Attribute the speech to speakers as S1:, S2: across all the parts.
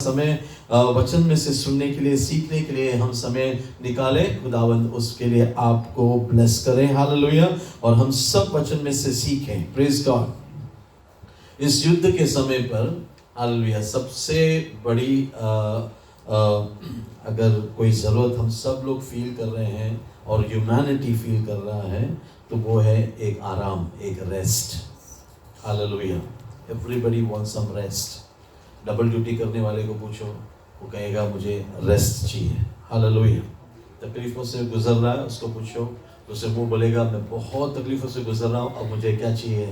S1: समय वचन में से सुनने के लिए, सीखने के लिए हम समय निकाले। खुदावंद उसके लिए आपको ब्लेस करें। हालेलुया। और हम सब वचन में से सीखें। Praise God. इस युद्ध के समय पर हालेलुया सबसे बड़ी अगर कोई ज़रूरत हम सब लोग फील कर रहे हैं और ह्यूमैनिटी फील कर रहा है तो वो है एक आराम, एक rest. Hallelujah. Everybody wants some rest. Double duty करने वाले को पूछो, वो कहेगा मुझे रेस्ट चाहिए। हालेलुया। तकलीफों से गुजर रहा है, उसको पूछो, तो वो बोलेगा मैं बहुत तकलीफों से गुजर रहा हूँ, अब मुझे क्या चाहिए?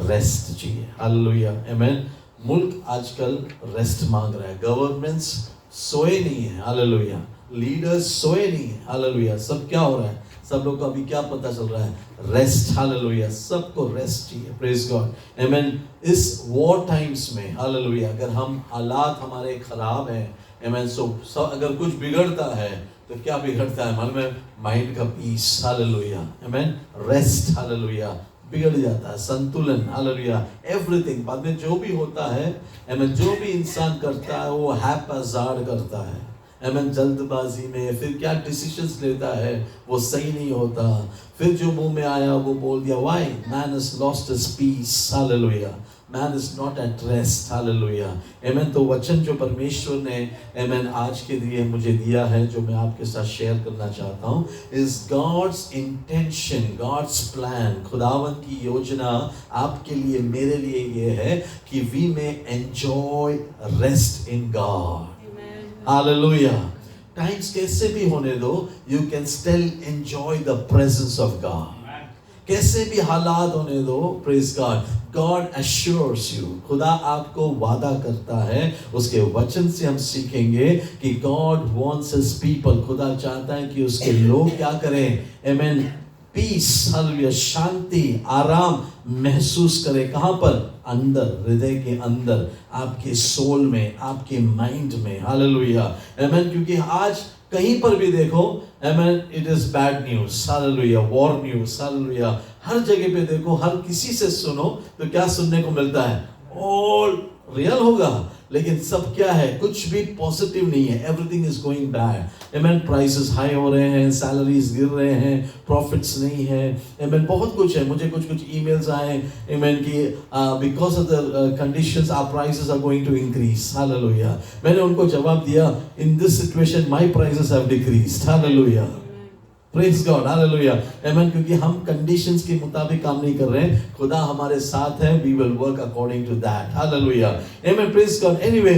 S1: रेस्ट चाहिए। हालेलुया। आमीन। मुल्क आजकल रेस्ट मांग रहा है। गवर्नमेंट्स सोए नहीं है। हालेलुया। लीडर्स सोए नहीं है। हालेलुया। सब क्या हो रहा है? सब लोग को अभी क्या पता चल रहा है? रेस्ट। हालेलुया। सबको रेस्ट चाहिए। Praise God. आमीन। इस वॉर टाइम्स में हालेलुया अगर हम हालात हमारे खराब हैं, आमीन, सो अगर कुछ बिगड़ता है तो क्या बिगड़ता है? मालूम है? माइंड का पीस। हालेलुया। आमीन। रेस्ट। हालेलुया। बिगड़ जाता है संतुलन। हालेलुया। एवरीथिंग बाद में जो भी होता है, आमीन, जो भी इंसान करता है वो हैप्पैज़ार्ड करता है। आमीन। जल्दबाजी में फिर क्या डिसीजंस लेता है वो सही नहीं होता। फिर जो मुंह में आया वो बोल दिया। Why? Man has lost his peace. Hallelujah. Man is not at rest. Hallelujah. आमीन। तो वचन जो परमेश्वर ने आमीन आज के लिए मुझे दिया है, जो मैं आपके साथ शेयर करना चाहता हूँ, is God's intention, God's plan. खुदावन की योजना आपके लिए, मेरे लिए ये है कि we may enjoy rest in God. Hallelujah. Times कैसे भी होने दो, you can still enjoy the presence of God. कैसे भी हालात होने दो, praise God, God assures you. खुदा आपको वादा करता है, उसके वचन से हम सीखेंगे कि गॉड वांट्स हिज पीपल। खुदा चाहता है कि उसके लोग क्या करें? आमीन। पीस, हालेलुया, शांति, आराम महसूस करें। कहाँ पर? अंदर, हृदय के अंदर, आपके सोल में, आपके माइंड में। हालेलुया। आमीन। क्योंकि आज कहीं पर भी देखो, आमीन, इट इज बैड न्यूज। हालेलुया। War news. हालेलुया। हर जगह पे देखो, हर किसी से सुनो तो क्या सुनने को मिलता है? ऑल रियल होगा, लेकिन सब क्या है? कुछ भी पॉजिटिव नहीं है। Everything is going bad. आमीन। प्राइसेस हाई हो रहे हैं, सैलरीज गिर रहे हैं, प्रॉफिट्स नहीं है। आमीन। बहुत कुछ है। मुझे कुछ ईमेल्स आए, आमीन, कि because of the conditions our prices are going to increase. Hallelujah. मैंने उनको जवाब दिया, in this situation my prices have decreased. Hallelujah. Praise God. Hallelujah. आमीन। क्योंकि हम कंडीशंस के मुताबिक काम नहीं कर रहे हैं, खुदा हमारे साथ है। We will work according to that. Hallelujah. आमीन। Praise God. Anyway,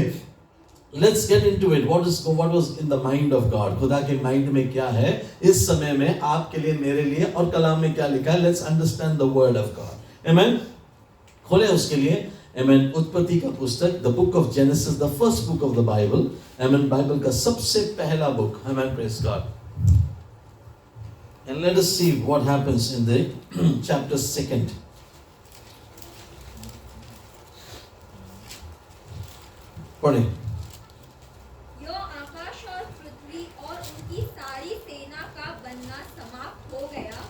S1: let's get into it. What was in the mind of God. खुदा के माइंड में क्या है इस समय में आपके लिए, मेरे लिए, और कलाम में क्या लिखा है। Let's understand the word of God. आमीन। खोले उसके लिए, आमीन, उत्पत्ति का पुस्तक, the book of genesis, the first book of the Bible. आमीन। बाइबल का सबसे पहला बुक। आमीन। Praise God. And let us see what happens in the chapter 2. पढ़ें।
S2: यो आकाश और पृथ्वी और उनकी सारी सेना का बनना समाप्त हो गया,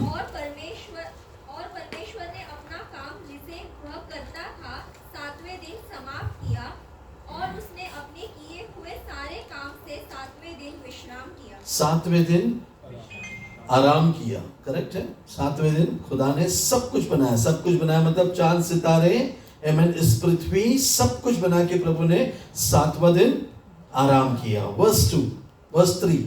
S2: और परमेश्वर ने अपना काम जिसे वह करता था 7वें दिन समाप्त किया, और उसने अपने किए हुए सारे काम से 7वें दिन विश्राम किया।
S1: 7वें दिन आराम किया। करेक्ट है। 7वें दिन खुदा ने सब कुछ बनाया। सब कुछ बनाया मतलब चांद सितारे, आमीन, इस पृथ्वी, सब कुछ बना के प्रभु ने 7वां दिन आराम किया। Verse 2, verse 3।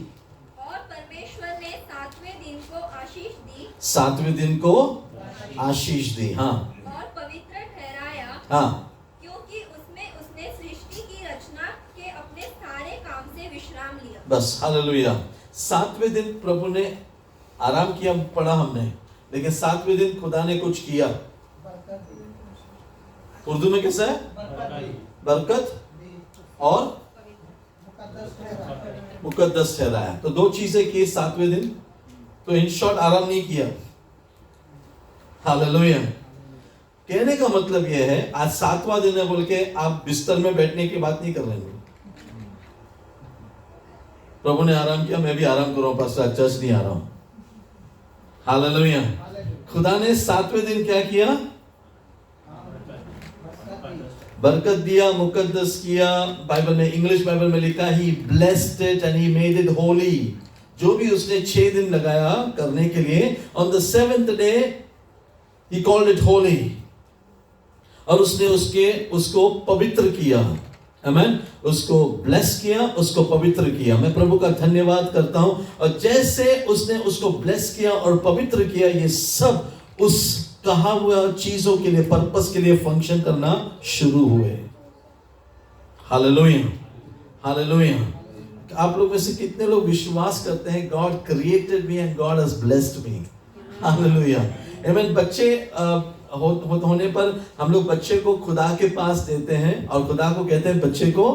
S2: और परमेश्वर ने 7वें दिन को आशीष दी।
S1: 7वें दिन को आशीष दी। हाँ।
S2: और पवित्र ठहराया।
S1: हाँ।
S2: क्योंकि उसमें उसने सृष्टि की रचना के अपने सारे काम से विश्राम लिया।
S1: बस। हालेलुया। 7वें दिन प्रभु ने आराम किया, पढ़ा हमने, लेकिन 7वें दिन खुदा ने कुछ किया। उर्दू में कैसा है? बरकत और मुकद्दस ठहराया। तो दो चीजें की 7वें दिन। तो इन शॉर्ट आराम नहीं किया। हालेलुया। कहने का मतलब यह है, आज 7वां दिन है बोल के आप बिस्तर में बैठने की बात नहीं कर रहे हैं। प्रभु ने आराम किया, मैं भी आराम कर रहा हूं, पास्टर चर्च नहीं आ रहा हूं। हालेलुया। खुदा ने 7वें दिन क्या किया? बरकत दिया, मुकद्दस किया। बाइबल में, इंग्लिश बाइबल में लिखा he blessed it and he made it holy. जो भी उसने 6 दिन लगाया करने के लिए, on the 7th day he called it holy, और उसने उसको पवित्र किया। आमेन। उसको ब्लेस किया, उसको पवित्र किया। मैं प्रभु का धन्यवाद करता हूं। और जैसे उसने उसको ब्लेस किया और पवित्र किया, ये सब उस कहा हुआ चीजों के लिए, पर्पस के लिए फंक्शन करना शुरू हुए। Hallelujah, hallelujah. आप लोग में से कितने लोग विश्वास करते हैं God created me and God has blessed me? Hallelujah. Amen. बच्चे होने पर हम लोग बच्चे को खुदा के पास देते हैं और खुदा को कहते हैं बच्चे को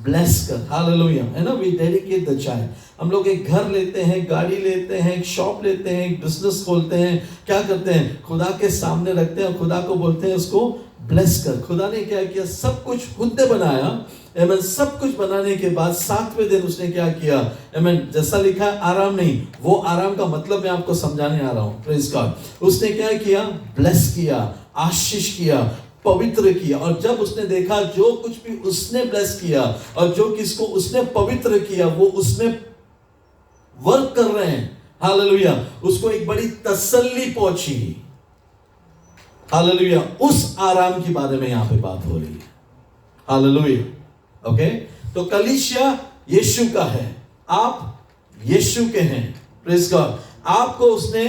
S1: ब्लेस कर। हालेलुया, है ना। We dedicate the child. हम लोग एक घर लेते हैं, गाड़ी लेते हैं, एक शॉप लेते हैं, एक बिजनेस खोलते हैं, क्या करते हैं? खुदा के सामने रखते हैं और खुदा को बोलते हैं उसको ब्लेस कर। खुदा ने क्या किया? सब कुछ खुद ने बनाया। आमेन। सब कुछ बनाने के बाद 7वें दिन उसने क्या किया? आमेन। जैसा लिखा है, आराम नहीं। वो आराम का मतलब मैं आपको समझाने आ रहा हूं। Praise God. उसने क्या किया? ब्लेस किया, आशीष किया, पवित्र किया। और जब उसने देखा जो कुछ भी उसने ब्लेस किया और जो किसको उसने पवित्र किया वो उसमें वर्क कर रहे हैं, हालेलुया, उसको एक बड़ी तसल्ली पहुंची। हालेलुया। उस आराम के बारे में यहां पे बात हो रही है। हालेलुया। ओके। तो कलीसिया यीशु का है, आप यीशु के हैं। Praise God. आपको उसने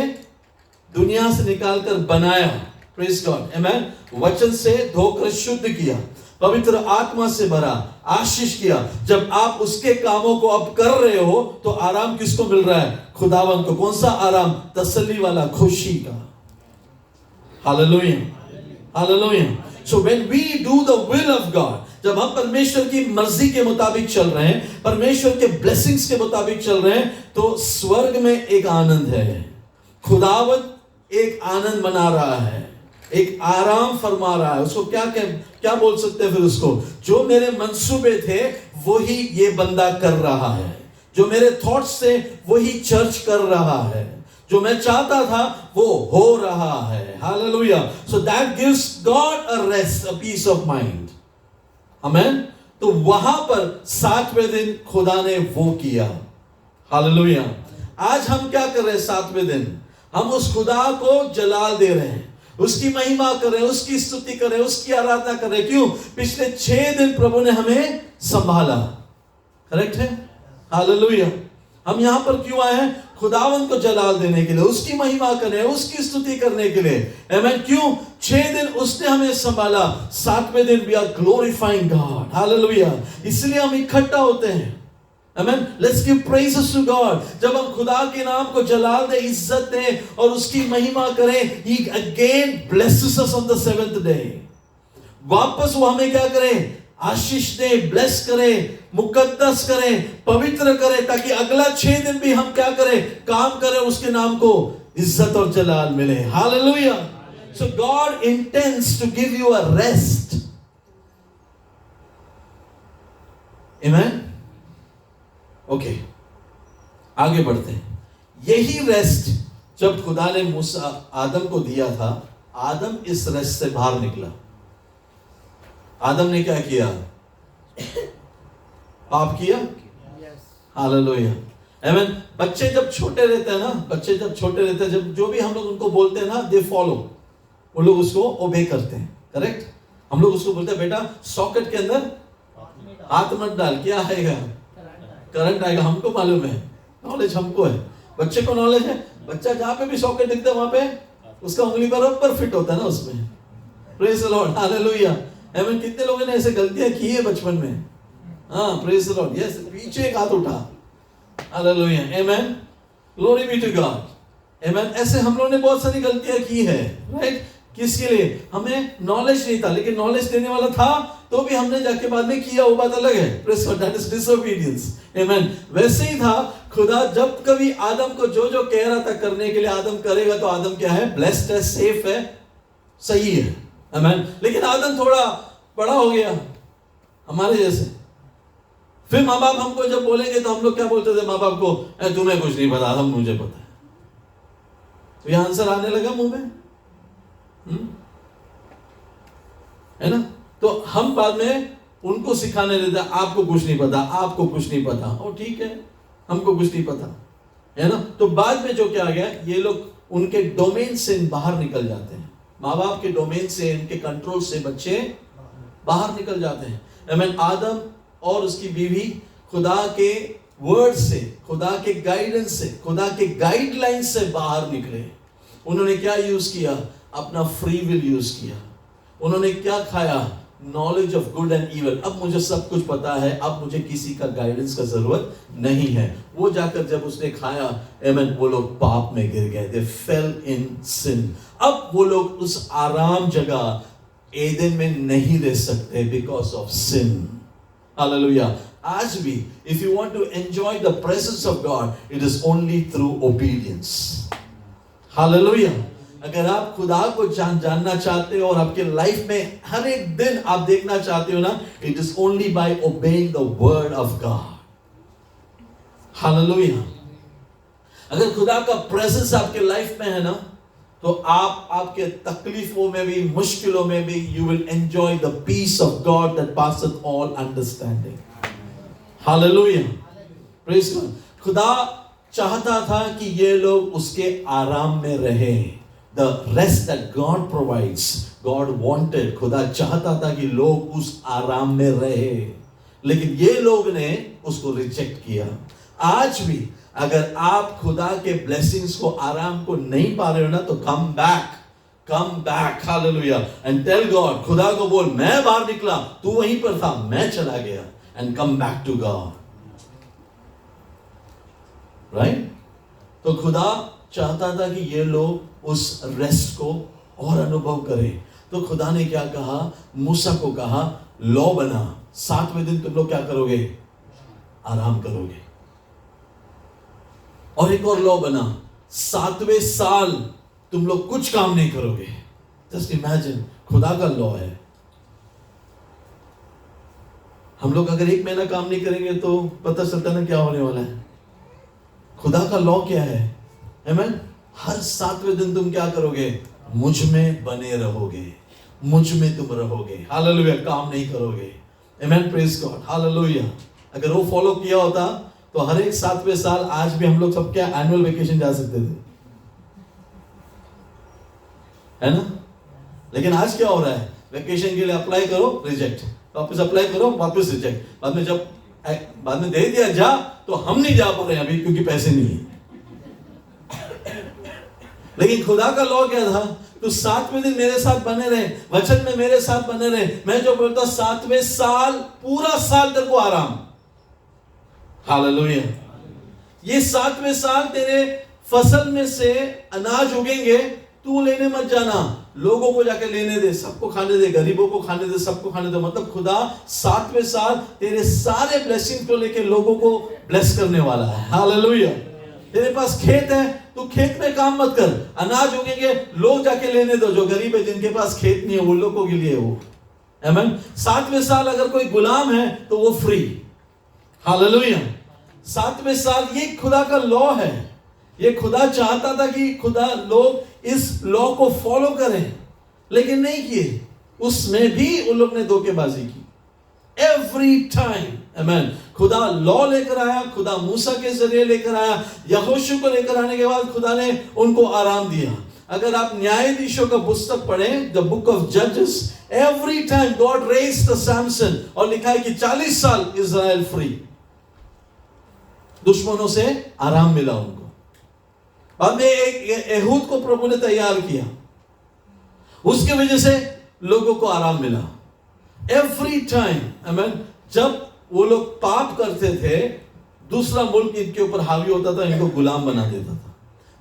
S1: दुनिया से निकालकर बनाया। Praise God. आमेन। वचन से धोकर शुद्ध किया, पवित्र आत्मा से भरा, आशीष किया। जब आप उसके कामों को अब कर रहे हो तो आराम किसको मिल रहा है? खुदावन को। कौन सा आराम? तसल्ली वाला, खुशी का। Hallelujah, hallelujah. So when we do the will of God, जब हम परमेश्वर की मर्जी के मुताबिक चल रहे हैं, परमेश्वर के ब्लेसिंग्स के मुताबिक चल रहे हैं, तो स्वर्ग में एक आनंद है। खुदावन एक आनंद मना रहा है, एक आराम फरमा रहा है। उसको क्या बोल सकते हैं फिर? उसको जो मेरे मंसूबे थे वही ये बंदा कर रहा है, जो मेरे थॉट्स थे वही चर्च कर रहा है, जो मैं चाहता था वो हो रहा है। Hallelujah. So that gives God a rest, a peace of mind. Amen. तो वहां पर 7वें दिन खुदा ने वो किया। हालेलुया। आज हम क्या कर रहे हैं? 7वें दिन हम उस खुदा को जलाल दे रहे हैं, उसकी महिमा कर रहे हैं, उसकी स्तुति कर रहे हैं, उसकी आराधना कर रहे हैं। क्यों? पिछले 6 दिन प्रभु ने हमें संभाला। करेक्ट है? हालेलुया। हम यहां पर क्यों आए हैं? खुदावन को जलाल देने के लिए, उसकी महिमा करने, उसकी स्तुति करने के लिए। आमेन। क्यों? 6 दिन उसने हमें संभाला, 7वें दिन we are glorifying God. Hallelujah. इसलिए हम इकट्ठा होते हैं। Amen. Let's give praises to God. जब हम खुदा के नाम को जलाल दे, इज्जत दे और उसकी महिमा करें, he again blesses us on the 7th day। वापस वो हमें क्या करें? आशीष दे, ब्लेस करें, मुकद्दस करें, पवित्र करें, ताकि अगला 6 दिन भी हम क्या करें? काम करें, उसके नाम को इज्जत और जलाल मिले। Hallelujah. So God intends to give you a rest. Amen. Okay, आगे बढ़ते हैं। यही रेस्ट जब खुदा ने मूसा आदम को दिया था, आदम इस रेस्ट से बाहर निकला। आदम ने क्या किया? पाप किया। हालेलुया। आमेन। बच्चे जब छोटे रहते हैं ना, बच्चे जब छोटे रहते हैं, जब जो भी हम लोग उनको बोलते हैं ना, दे फॉलो, वो लोग उसको ओबे करते हैं। करेक्ट? हम लोग उसको बोलते हैं बेटा सॉकेट के अंदर हाथ मत डाल, क्या आएगा? करंट आएगा। हमको मालूम है, नॉलेज हमको है, बच्चे को नॉलेज है। बच्चा जहां पे भी सॉकेट दिखता है वहां पे उसका उंगली बराबर फिट होता है ना उसमें। Praise the Lord. हालेलुया। आमेन। कितने लोगों ने ऐसे गलतियां की है बचपन में? हाँ, प्रेज द लॉर्ड। यस, पीछे एक हाथ उठा। Hallelujah. Amen. Glory be to God. Amen. ऐसे हम लोगों ने बहुत सारी गलतियां की है। राइट? किसके लिए? हमें नॉलेज नहीं था, लेकिन नॉलेज देने वाला था तो भी हमने जाके बाद में किया, वो बात अलग है। Praise God. That is disobedience. Amen. वैसे ही था खुदा, जब कभी आदम को जो जो कह रहा था करने के लिए, आदम करेगा तो आदम क्या है? ब्लेस्ड है, सेफ है, सही है। आमेन। लेकिन आदम थोड़ा बड़ा हो गया हमारे जैसे। फिर माँ बाप हमको जब बोलेंगे तो हम लोग क्या बोलते थे माँ बाप को? तुम्हें कुछ नहीं पता, हम मुझे पता है। तो यह आंसर आने लगा मुंह में, है ना? तो हम बाद में उनको सिखाने देते, आपको कुछ नहीं पता, आपको कुछ नहीं पता। और ठीक है, हमको कुछ नहीं पता, है ना। तो बाद में जो क्या आ गया, ये लोग उनके डोमेन से बाहर निकल जाते हैं, माँ बाप के डोमेन से, इनके कंट्रोल से बच्चे बाहर निकल जाते हैं। आमीन। आदम और उसकी बीवी खुदा के वर्ड से, खुदा के गाइडेंस से, खुदा के गाइडलाइन से बाहर निकले। उन्होंने क्या यूज किया? अपना फ्री विल यूज किया। उन्होंने क्या खाया? Knowledge of good and evil. अब मुझे सब कुछ पता है, अब मुझे किसी का गाइडेंस का जरूरत नहीं है। वो जाकर जब उसने खाया, आमीन, वो लोग पाप में गिर गए। दे फेल इन सिन। अब वो लोग उस आराम जगह एदेन में नहीं रह सकते बिकॉज ऑफ सिन। हालेलुया। आज भी if you want to enjoy the presence of God, it is only through obedience. Hallelujah. अगर आप खुदा को जानना चाहते हो और आपके लाइफ में हर एक दिन आप देखना चाहते हो ना, it is only by obeying the word of God. Hallelujah. अगर खुदा का प्रेजेंस आपके लाइफ में है ना, तो आप आपके तकलीफों में भी, मुश्किलों में भी, you will enjoy the peace of God that पासeth all understanding. Hallelujah. Praise God. खुदा चाहता था कि ये लोग उसके आराम में रहे। The rest that God provides, God wanted, खुदा चाहता था कि लोग उस आराम में रहे, लेकिन ये लोग ने उसको रिजेक्ट किया। आज भी अगर आप खुदा के ब्लेसिंग्स को, आराम को नहीं पा रहे हो ना, तो come back, hallelujah, and tell God, खुदा को बोल, मैं बाहर निकला, तू वहीं पर था, मैं चला गया, and come back to God, right? तो खुदा चाहता था कि ये लोग उस रेस्ट को और अनुभव करें। तो खुदा ने क्या कहा? मूसा को कहा, लॉ बना, 7वें दिन तुम लोग क्या करोगे? आराम करोगे। और एक और लॉ बना, 7वें साल तुम लोग कुछ काम नहीं करोगे। जस्ट इमेजिन, खुदा का लॉ है। हम लोग अगर 1 महीना काम नहीं करेंगे तो पता चलता ना क्या होने वाला है। खुदा का लॉ क्या है? आमीन। हर 7वें दिन तुम क्या करोगे? मुझ में बने रहोगे, मुझ में तुम रहोगे। हालेलुया। काम नहीं करोगे। आमीन। Praise God. हालेलुया। अगर वो फॉलो किया होता तो हर एक 7वें साल आज भी हम लोग सब क्या एनुअल वेकेशन जा सकते थे, है ना। लेकिन आज क्या हो रहा है? वेकेशन के लिए अप्लाई करो, रिजेक्ट, वापस अप्लाई करो, वापस रिजेक्ट। बाद में दे दिया जा, तो हम नहीं जा पा रहे हैं अभी क्योंकि पैसे नहीं है। लेकिन खुदा का लॉ क्या था? तू 7वें दिन मेरे साथ बने रहे, वचन में मेरे साथ बने रहे। मैं जो बोलता 7वें साल, पूरा साल तेरे को आराम। हालेलुया। ये 7वें साल तेरे फसल में से अनाज उगेंगे, तू लेने मत जाना, लोगों को जाके लेने दे, सबको खाने दे, गरीबों को खाने दे, सबको खाने दे। मतलब खुदा 7वें साल तेरे सारे ब्लेसिंग को लेके लोगों को ब्लेस करने वाला है। हालेलुया। तेरे पास खेत है, तू खेत में काम मत कर, अनाज उगेंगे, लोग जाके लेने दो, जो गरीब है, जिनके पास खेत नहीं है, वो लोगों के लिए वो। आमीन। 7वें साल अगर कोई गुलाम है तो वो फ्री। हालेलुया। 7वें साल ये खुदा का लॉ है। ये खुदा चाहता था कि खुदा लोग इस लॉ को फॉलो करें, लेकिन नहीं किए। उसमें भी उन लोग ने धोखेबाजी की। Every time. आमीन। खुदा लॉ लेकर आया, खुदा मूसा के जरिए लेकर आया, यहोशू को लेकर आने के बाद खुदा ने उनको आराम दिया। अगर आप न्यायाधीशों का पुस्तक पढ़ें, द बुक ऑफ जजेस, every time God raised the Samson, और लिखा है कि 40 साल इजराइल फ्री, दुश्मनों से आराम मिला उनको। बाद में एक एहूद को प्रभु ने तैयार किया, उसके वजह से लोगों को आराम मिला। Every time. आमीन। जब वो लोग पाप करते थे, दूसरा मुल्क इनके ऊपर हावी होता था, इनको गुलाम बना देता था।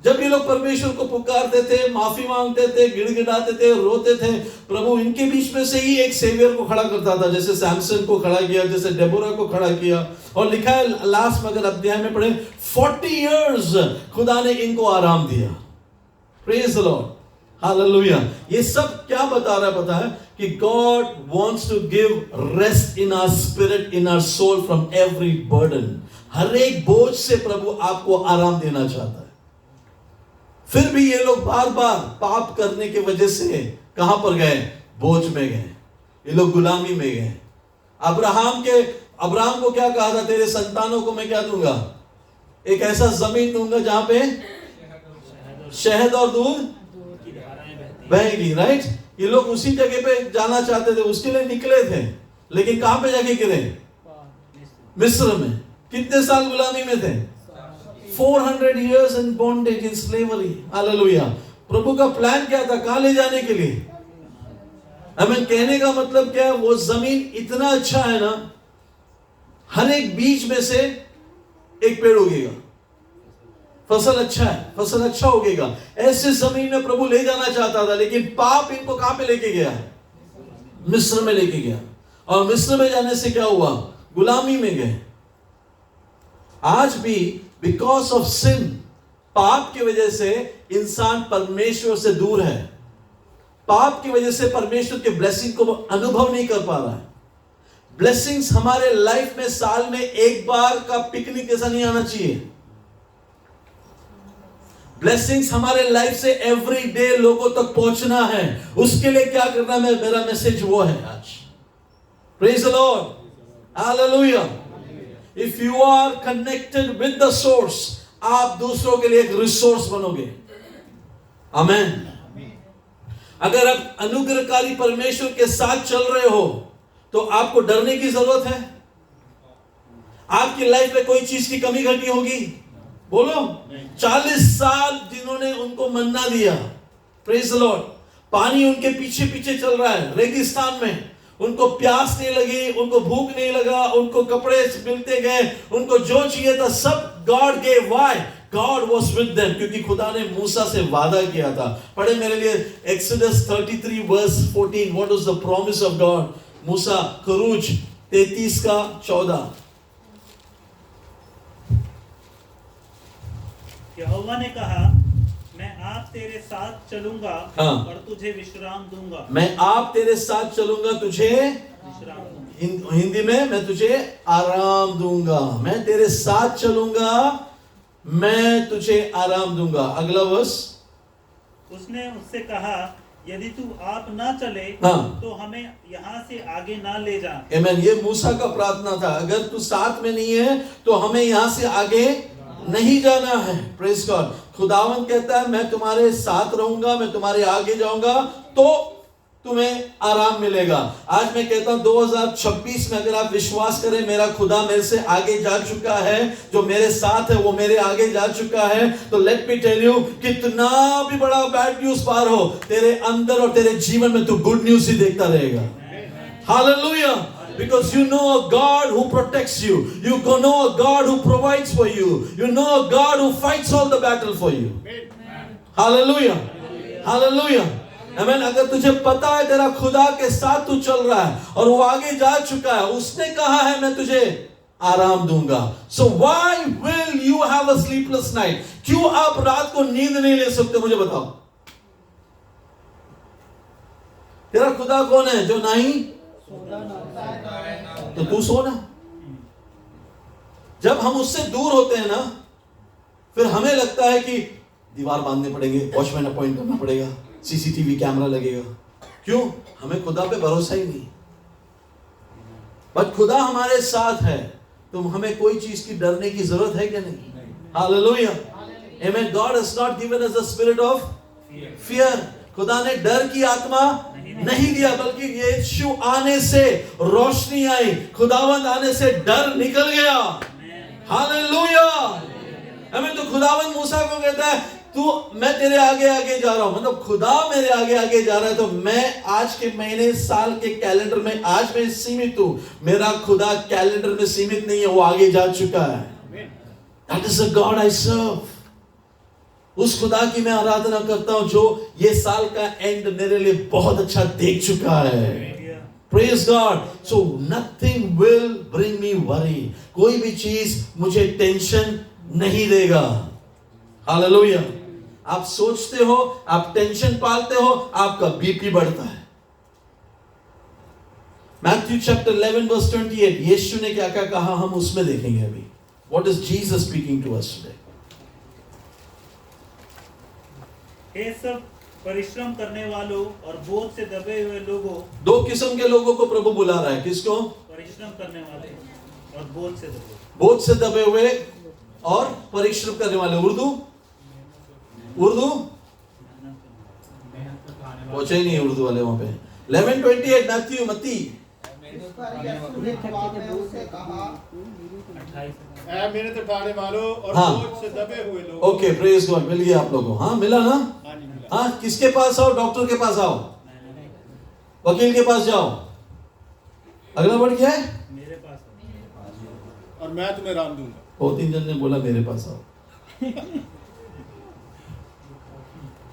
S1: जब ये लोग परमेश्वर को पुकारते थे, माफी मांगते थे, गिड़गिड़ाते थे, रोते थे, प्रभु इनके बीच में से ही एक सेवियर को खड़ा करता था, जैसे सैमसन को खड़ा किया, जैसे डेबोरा को खड़ा किया। और लिखा है लास्ट में, अगर अध्याय में पढ़े, 40 इयर्स खुदा ने इनको आराम दिया। Praise the Lord. हालेलुया। ये सब क्या बता रहा है? पता है कि God wants to give rest in our spirit, in our soul, from every burden. हर एक बोझ से प्रभु आपको आराम देना चाहता है। फिर भी ये लोग बार बार पाप करने की वजह से कहां पर गए? बोझ में गए। ये लोग गुलामी में गए। अब्राहम को क्या कहा था, तेरे संतानों को मैं क्या दूंगा, एक ऐसा जमीन दूंगा जहां पे शहद और दूध बहेगी, राइट। ये लोग उसी जगह पे जाना चाहते थे, उसके लिए निकले थे, लेकिन कहां पे जाके गिरे, मिस्र में। कितने साल गुलामी में थे, 400 years in bondage in slavery. Hallelujah. प्रभु का प्लान क्या था, कहां ले जाने के लिए। हमें कहने का मतलब क्या है, वो जमीन इतना अच्छा है ना, हर एक बीज में से एक पेड़ उगेगा, फसल अच्छा है, फसल अच्छा उगेगा। ऐसे जमीन में प्रभु ले जाना चाहता था, लेकिन पाप इनको कहां पे लेके गया, मिस्र में लेके गया। और मिस्र में जाने से क्या हुआ, गुलामी में गए। आज भी बिकॉज ऑफ सिन, पाप की वजह से इंसान परमेश्वर से दूर है। पाप की वजह से परमेश्वर के ब्लेसिंग को अनुभव नहीं कर पा रहा है। ब्लेसिंग्स हमारे लाइफ में साल में एक बार का पिकनिक जैसा नहीं आना चाहिए। ब्लेसिंग्स हमारे लाइफ से एवरी डे लोगों तक पहुंचना है। उसके लिए क्या करना है, मेरा मैसेज वो है आज। Praise the Lord, hallelujah. If you are connected with the source, आप दूसरों के लिए एक रिसोर्स बनोगे। आमेन। अगर आप अनुग्रहकारी परमेश्वर के साथ चल रहे हो तो आपको डरने की जरूरत है। आपकी लाइफ में कोई चीज की कमी घटी होगी, बोलो। 40 साल जिन्होंने उनको मन्ना दिया, प्रेज द लॉर्ड, पानी उनके पीछे पीछे चल रहा है रेगिस्तान में, उनको प्यास नहीं लगी, उनको भूख नहीं लगा, उनको कपड़े मिलते गए, उनको जो चाहिए था सब God gave. Why? God was with them, क्योंकि खुदा ने मूसा से वादा किया था। पढ़े मेरे लिए Exodus 33 verse 14. What was the promise of God? मूसा, खरूज 33 का 14।
S3: यहोवा ने कहा, मैं आप तेरे साथ चलूंगा और तुझे विश्राम दूंगा।
S1: मैं आप तेरे साथ चलूंगा, तुझे
S3: विश्राम दूंगा।
S1: हिंदी में मैं तुझे आराम दूंगा। मैं तेरे साथ चलूंगा, मैं तुझे आराम दूंगा। अगला वर्स।
S3: उसने उससे कहा, यदि तू आप ना चले तो हमें यहाँ से आगे ना ले जा।
S1: आमीन। ये मूसा का प्रार्थना था, अगर तू साथ में नहीं है तो हमें यहाँ से आगे नहीं जाना है। Praise God. खुदावंद कहता है, मैं तुम्हारे साथ रहूंगा, मैं तुम्हारे आगे जाऊंगा तो तुम्हें आराम मिलेगा। आज मैं कहता हूं 2026 में अगर आप विश्वास करें, मेरा खुदा मेरे से आगे जा चुका है, जो मेरे साथ है वो मेरे आगे जा चुका है, तो लेट मी टेल यू, कितना भी बड़ा बैड न्यूज पार हो, तेरे अंदर और तेरे जीवन में तू गुड न्यूज ही देखता रहेगा। Hallelujah. Because you know a God who protects you. You know a God who provides for you. You know a God who fights all the battle for you. Hallelujah. Hallelujah. Amen. अगर तुझे पता है तेरा खुदा के साथ तू चल रहा है और वो आगे जा चुका है, उसने कहा है मैं तुझे आराम दूंगा। So why will you have a sleepless night? क्यों आप रात को नींद नहीं ले सकते, मुझे बताओ। तेरा खुदा कौन है जो नहीं, तो तू सो ना। जब हम उससे दूर होते हैं ना, फिर हमें लगता है कि दीवार बांधने पड़ेंगे, वॉचमैन अपॉइंट करना पड़ेगा, सीसीटीवी कैमरा लगेगा। क्यों? हमें खुदा पे भरोसा ही नहीं। बट खुदा हमारे साथ है तो हमें कोई चीज की डरने की जरूरत है क्या? नहीं। हालेलुया। आमीन। God has not given us the spirit of fear. खुदा ने डर की आत्मा नहीं दिया, बल्कि यीशु आने से रोशनी आई, खुदावंद आने से डर निकल गया। हालेलुया। हमें तो खुदावंद मूसा को कहता है, तू, मैं तेरे आगे आगे जा रहा हूं, मतलब खुदा मेरे आगे आगे जा रहा है, तो मैं आज के महीने, साल के कैलेंडर में आज मैं सीमित हूं। मेरा खुदा कैलेंडर में सीमित नहीं है, वो आगे जा चुका है। That is the God I serve. उस खुदा की मैं आराधना करता हूं जो ये साल का एंड मेरे लिए बहुत अच्छा देख चुका है। Praise God. So nothing will bring me worry. कोई भी चीज मुझे टेंशन नहीं देगा। हालेलुया। आप सोचते हो, आप टेंशन पालते हो, आपका बीपी बढ़ता है। Matthew chapter 11 verse 28, यीशु ने क्या क्या कहा हम उसमें देखेंगे अभी। What is Jesus speaking to us today?
S3: हे सब परिश्रम करने वालों और बोझ से दबे हुए लोगों।
S1: दो किस्म के लोगों को प्रभु बुला रहा है, किसको?
S3: परिश्रम करने वाले और बोझ से दबे।
S1: बोझ से दबे हुए और परिश्रम करने वाले। उर्दू पहुंचे ही नहीं उर्दू वाले वहां पे। 11:28 मैथ्यू मत्ती।
S4: इस पर यीशु ने जवाब में उससे कहा,
S5: ऐ मेरे उठाने वालों और
S1: हाँ।
S5: बोझ से दबे हुए लोग।
S1: ओके, प्रेज गॉड, मिल गया आप लोगों को। हाँ, मिला ना?
S5: हाँ जी, मिला।
S1: हाँ, किसके पास आओ? डॉक्टर के पास आओ, वकील के पास जाओ। अगला वर्ड क्या है?
S3: मेरे पास
S5: और मैं तुम्हें आराम दूंगा।
S1: 2-3 जन ने बोला मेरे पास आओ।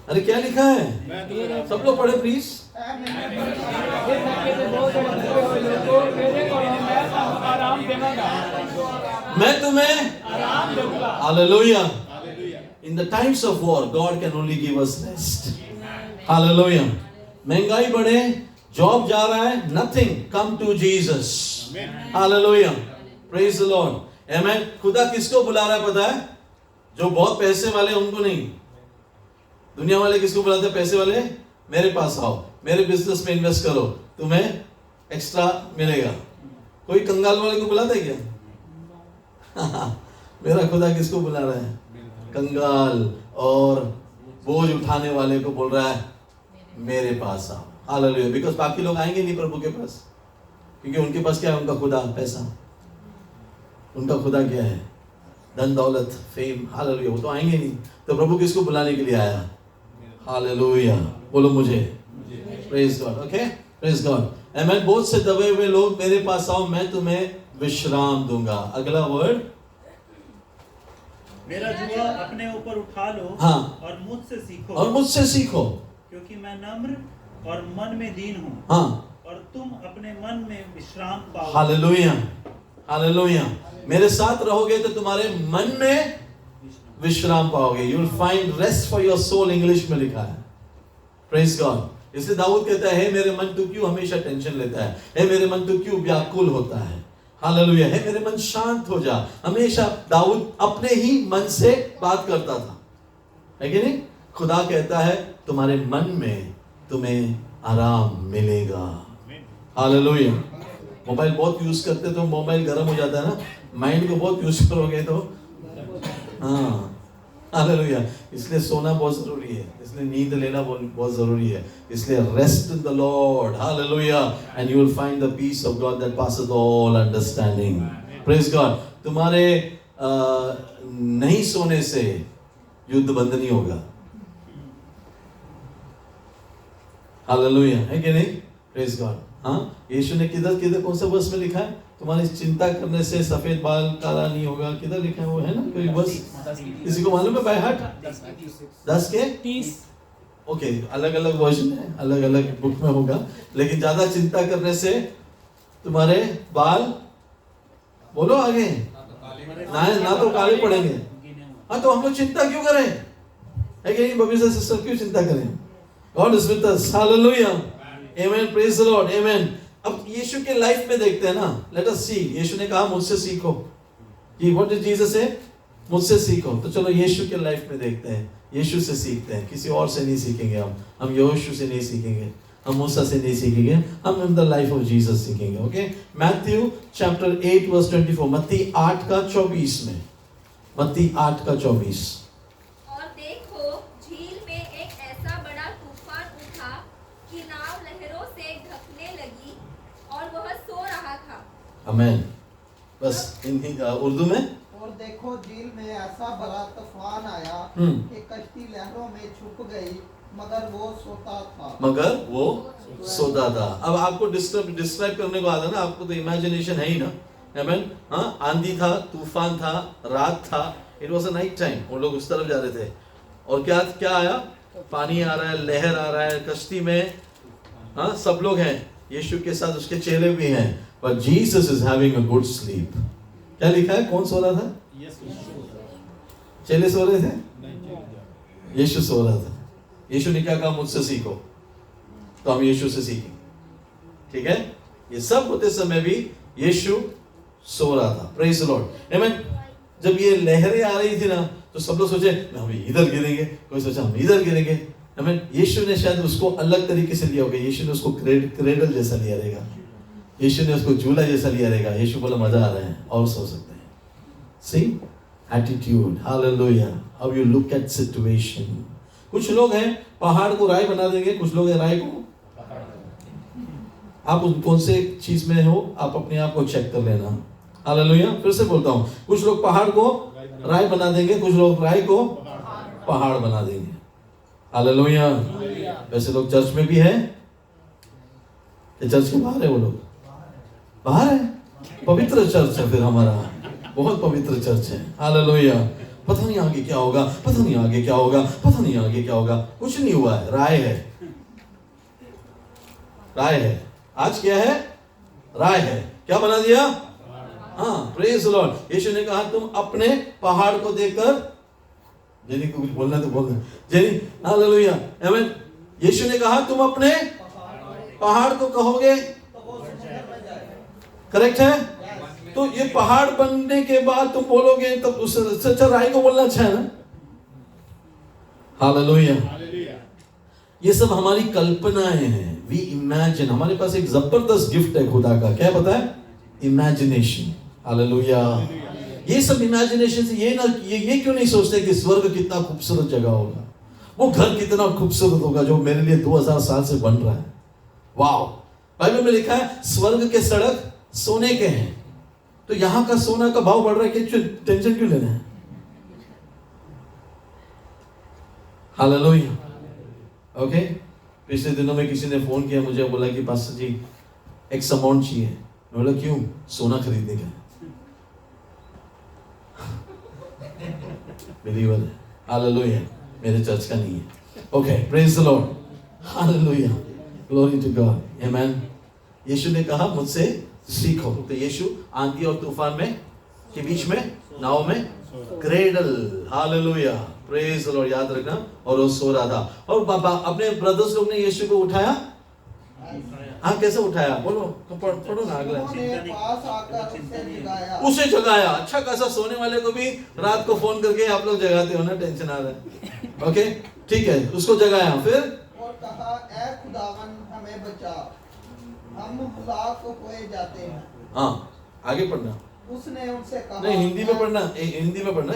S1: अरे क्या लिखा है?
S5: मैं तुम्हें आराम
S1: सब लोग पढ़े प्लीज। मैं तुम्हें hallelujah. In the times of war, God can only give us rest. Hallelujah. महंगाई बढ़े, जॉब जा रहा है, nothing, come to Jesus. Hallelujah, praise the Lord. Amen. खुदा किसको बुला रहा है पता है? जो बहुत पैसे वाले उनको नहीं। दुनिया वाले किसको बुलाते हैं? पैसे वाले। मेरे पास आओ, मेरे बिजनेस में इन्वेस्ट करो, तुम्हें एक्स्ट्रा मिलेगा। कोई कंगाल वाले को बुलाता है क्या? मेरा खुदा किसको बुला रहा है? कंगाल और बोझ उठाने वाले को बोल रहा है मेरे पास आओ। हालेलुया। बिकॉज़ बाकी लोग आएंगे नहीं प्रभु के पास, क्योंकि उनके पास क्या है? उनका खुदा पैसा। उनका खुदा क्या है? धन दौलत, फेम। हालेलुया। वो तो आएंगे नहीं। तो प्रभु किसको बुलाने के लिए आया? हालेलुया। बोलो मुझे। Praise God. Okay, praise God. Amen. बोझ से दबे हुए लोग मेरे पास आओ, मैं तुम्हें विश्राम दूंगा। अगला वर्ड,
S3: मेरा जुआ अपने ऊपर उठा लो।
S1: हाँ।
S3: और मुझसे सीखो।
S1: और मुझसे सीखो,
S3: क्योंकि मैं नम्र और मन में दीन हूँ।
S1: हाँ।
S3: और तुम अपने मन में विश्राम पाओ।
S1: Hallelujah, hallelujah. मेरे साथ रहोगे तो तुम्हारे मन में विश्राम पाओगे। You will find rest for your soul, English में लिखा है। Praise God. इसलिए दाऊद कहता है, हे मेरे मन तू क्यों हमेशा टेंशन लेता है? हे मेरे मन तू क्यों व्याकुल होता है? हालेलुया। हे मेरे मन शांत हो जा। हमेशा दाऊद अपने ही मन से बात करता था, है कि नहीं? खुदा कहता है तुम्हारे मन में तुम्हें आराम मिलेगा। हालेलुया। मोबाइल बहुत यूज करते तो मोबाइल गर्म हो जाता है ना, माइंड को बहुत यूज करोगे तो हाँ। हालेलुया। इसलिए सोना बहुत जरूरी है, इसलिए नींद लेना बहुत जरूरी है। इसलिए rest in the Lord. Hallelujah. And you will find the peace of God that passes all understanding. Praise God. तुम्हारे नहीं सोने से युद्ध बंद नहीं होगा। हालेलुया, है कि नहीं? Praise God. हाँ, यीशु ने किधर कौन सा वर्स में लिखा है? तुम्हारी चिंता करने से सफेद बाल काला नहीं होगा। किधर लिखा है वो? है ना कोई वर्स? किसी को मालूम है बाय हार्ट? 10 के 30। ओके, अलग अलग वर्जन है, अलग अलग बुक में होगा। लेकिन ज्यादा चिंता करने से तुम्हारे बाल, बोलो आगे, ना तो काले पड़ेंगे। हाँ, तो हम लोग चिंता क्यों करें? है कि नहीं बबी सिस्टर? क्यों चिंता करें? God is with us. Hallelujah. Amen. Praise the Lord. Amen. अब यीशु के लाइफ में देखते हैं ना। लेट अस सी। यीशु ने कहा मुझसे सीखो। कि व्हाट डिड जीसस से? मुझसे सीखो। तो चलो यीशु के लाइफ में देखते हैं, यीशु से सीखते हैं। किसी और से नहीं सीखेंगे हम यीशु से नहीं सीखेंगे, हम मूसा से नहीं सीखेंगे, हम in the life of Jesus सीखेंगे। Okay, Matthew chapter 8 verse 24। मत्ती 8 का 24 में, मत्ती 8 का 24।
S2: और देखो, झील में एक ऐसा बड़ा तूफान उठा कि नाव लहरों से ढकने लगी और वह सो रहा था।
S1: आमेन। बस इनकी उर्दू में,
S4: और देखो झील में ऐसा बड़ा तूफान आया कि कश्ती लहरों में छुप गई, मगर वो सोता था। अब आपको डिस्क्राइब करने को आता ना, आपको तो इमेजिनेशन है ही ना। आमेन। हाँ, आंधी था, तूफान था, रात था। It was a night time. वो लोग उस तरफ जा रहे थे और क्या आया? पानी आ रहा है, लहर आ रहा है कश्ती में। हाँ, सब लोग हैं, यीशु के साथ उसके चेले भी हैं, पर Jesus is having a good sleep. क्या लिखा है? कौन सो रहा था? चेले सो रहे थे, यीशु सो रहा था। यीशु ने क्या कहा? मुझसे सीखो। तो हम यीशु से सीखें, ठीक है? ये सब होते समय भी यीशु सो रहा था। Praise the Lord. आमेन। जब ये लहरें आ रही थी ना, तो सब लोग सोचे हम इधर गिरेंगे, कोई सोचा हम इधर गिरेंगे।
S1: हमें यीशु ने शायद उसको अलग तरीके से लिया होगा, यीशु ने उसको क्रेडल जैसा लिया रहेगा, यीशु ने उसको झूला जैसा लिया रहेगा, यीशु बोला मजा आ रहा है और सो सकते हैं। See attitude, hallelujah, how you look at situation. कुछ लोग हैं पहाड़ को राय बना देंगे, कुछ लोग हैं राय को। आप कौन से चीज में हो, आप अपने आप को चेक कर लेना। हालेलुया, फिर से बोलता हूं, कुछ लोग पहाड़ को राय बना देंगे, कुछ लोग राय को पहाड़ बना देंगे। हालेलुया। वैसे लोग चर्च में भी है, चर्च के बाहर है, वो लोग बाहर है। पवित्र चर्च है फिर हमारा, बहुत पवित्र चर्च है। हालेलुया। पता नहीं आगे क्या होगा, पता नहीं आगे क्या होगा, पता नहीं आगे क्या होगा, कुछ नहीं हुआ है, राय है, राय है। आज क्या है? राय है। क्या बना दिया? हाँ, प्रेज लॉर्ड। यीशु ने कहा तुम अपने पहाड़ को देखकर, जेनी को कुछ बोलना तो बोलना, जेनी, हालेलुया, आमीन। यीशु ने कहा तुम अपने पहाड़ को कहोगे, करेक्ट है? तो ये पहाड़ बनने के बाद तुम बोलोगे, तब उससे अच्छा राय को बोलना अच्छा है ना। हालेलुया। ये सब हमारी कल्पनाएं हैं, वी इमेजिन। हमारे पास एक जबरदस्त गिफ्ट है खुदा का, क्या पता है? इमेजिनेशन। हालेलुया। ये सब इमेजिनेशन से ये क्यों नहीं सोचते कि स्वर्ग कितना खूबसूरत जगह होगा, वो घर कितना खूबसूरत होगा जो मेरे लिए 2000 साल से बन रहा है। वाह, बाइबल में लिखा है स्वर्ग के सड़क सोने के हैं। तो यहां का सोना का भाव बढ़ रहा है कि टेंशन क्यों लेना है? हालेलुया। ओके, पिछले दिनों में किसी ने फोन किया मुझे, बोला कि पास्टर जी एक्स अमाउंट चाहिए। मैं बोला क्यों? सोना खरीदने का। बिलीवर है, हालेलुया, मेरे चर्च का नहीं है। Okay, praise the Lord, hallelujah, glory to God, amen. यीशु ने कहा मुझसे सीखो। तो यीशु आंधी और तूफान में के बीच में नाव में cradle, hallelujah, praise the Lord, याद रखना। और वो सो रहा था और बाबा अपने ब्रदर्स लोग ने यीशु को उठाया। हाँ, कैसे उठाया? बोलो, पढ़ो ना अगला। उसे जगाया। अच्छा खासा सोने वाले को भी रात को फोन करके आप लोग जगाते हो ना, टेंशन आ रहा है। ओके, ठीक है, उसको जगाया, फिर
S6: और कहा ऐ खुदावन हमें बचा, हम हुलाक को खोए जाते हैं।
S1: हाँ, आगे पढ़ना।
S6: उसने उनसे कहा,
S1: नहीं, हिंदी में पढ़ना, हिंदी में पढ़ना।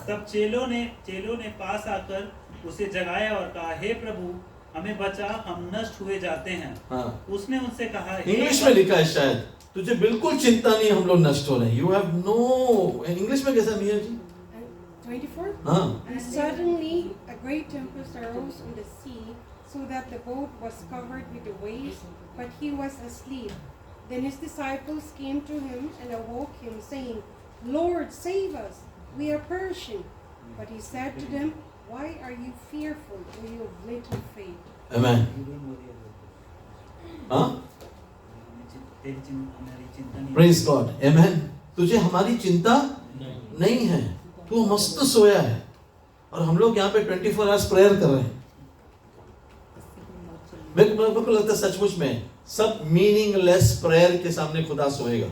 S3: तब चेलों ने पास आकर उसे जगाया और कहा, हे प्रभु हमें बचा, हम नष्ट हुए जाते हैं।
S1: हाँ,
S3: उसने उनसे कहा,
S1: इंग्लिश में लिखा है शायद, तुझे बिल्कुल चिंता नहीं, हम लोग नष्ट हो रहे हैं। यू हैव नो, इंग्लिश में कैसा मिया जी?
S7: 24?
S1: हाँ,
S7: And suddenly a great tempest arose on the sea, so that the boat was covered with the waves, but he was asleep. Then his disciples came to him and awoke him, saying, Lord, save us, we are perishing. But he said to them, Why are you fearful, O you of little faith?
S1: amen. हाँ, praise God, amen. तुझे हमारी चिंता नहीं है, तू मस्त सोया है। और हम लोग यहाँ पे 24 आवर्स प्रेयर कर रहे हैं। मेरे को लगता है सचमुच में सब मीनिंगलेस प्रेयर के सामने खुदा सोएगा।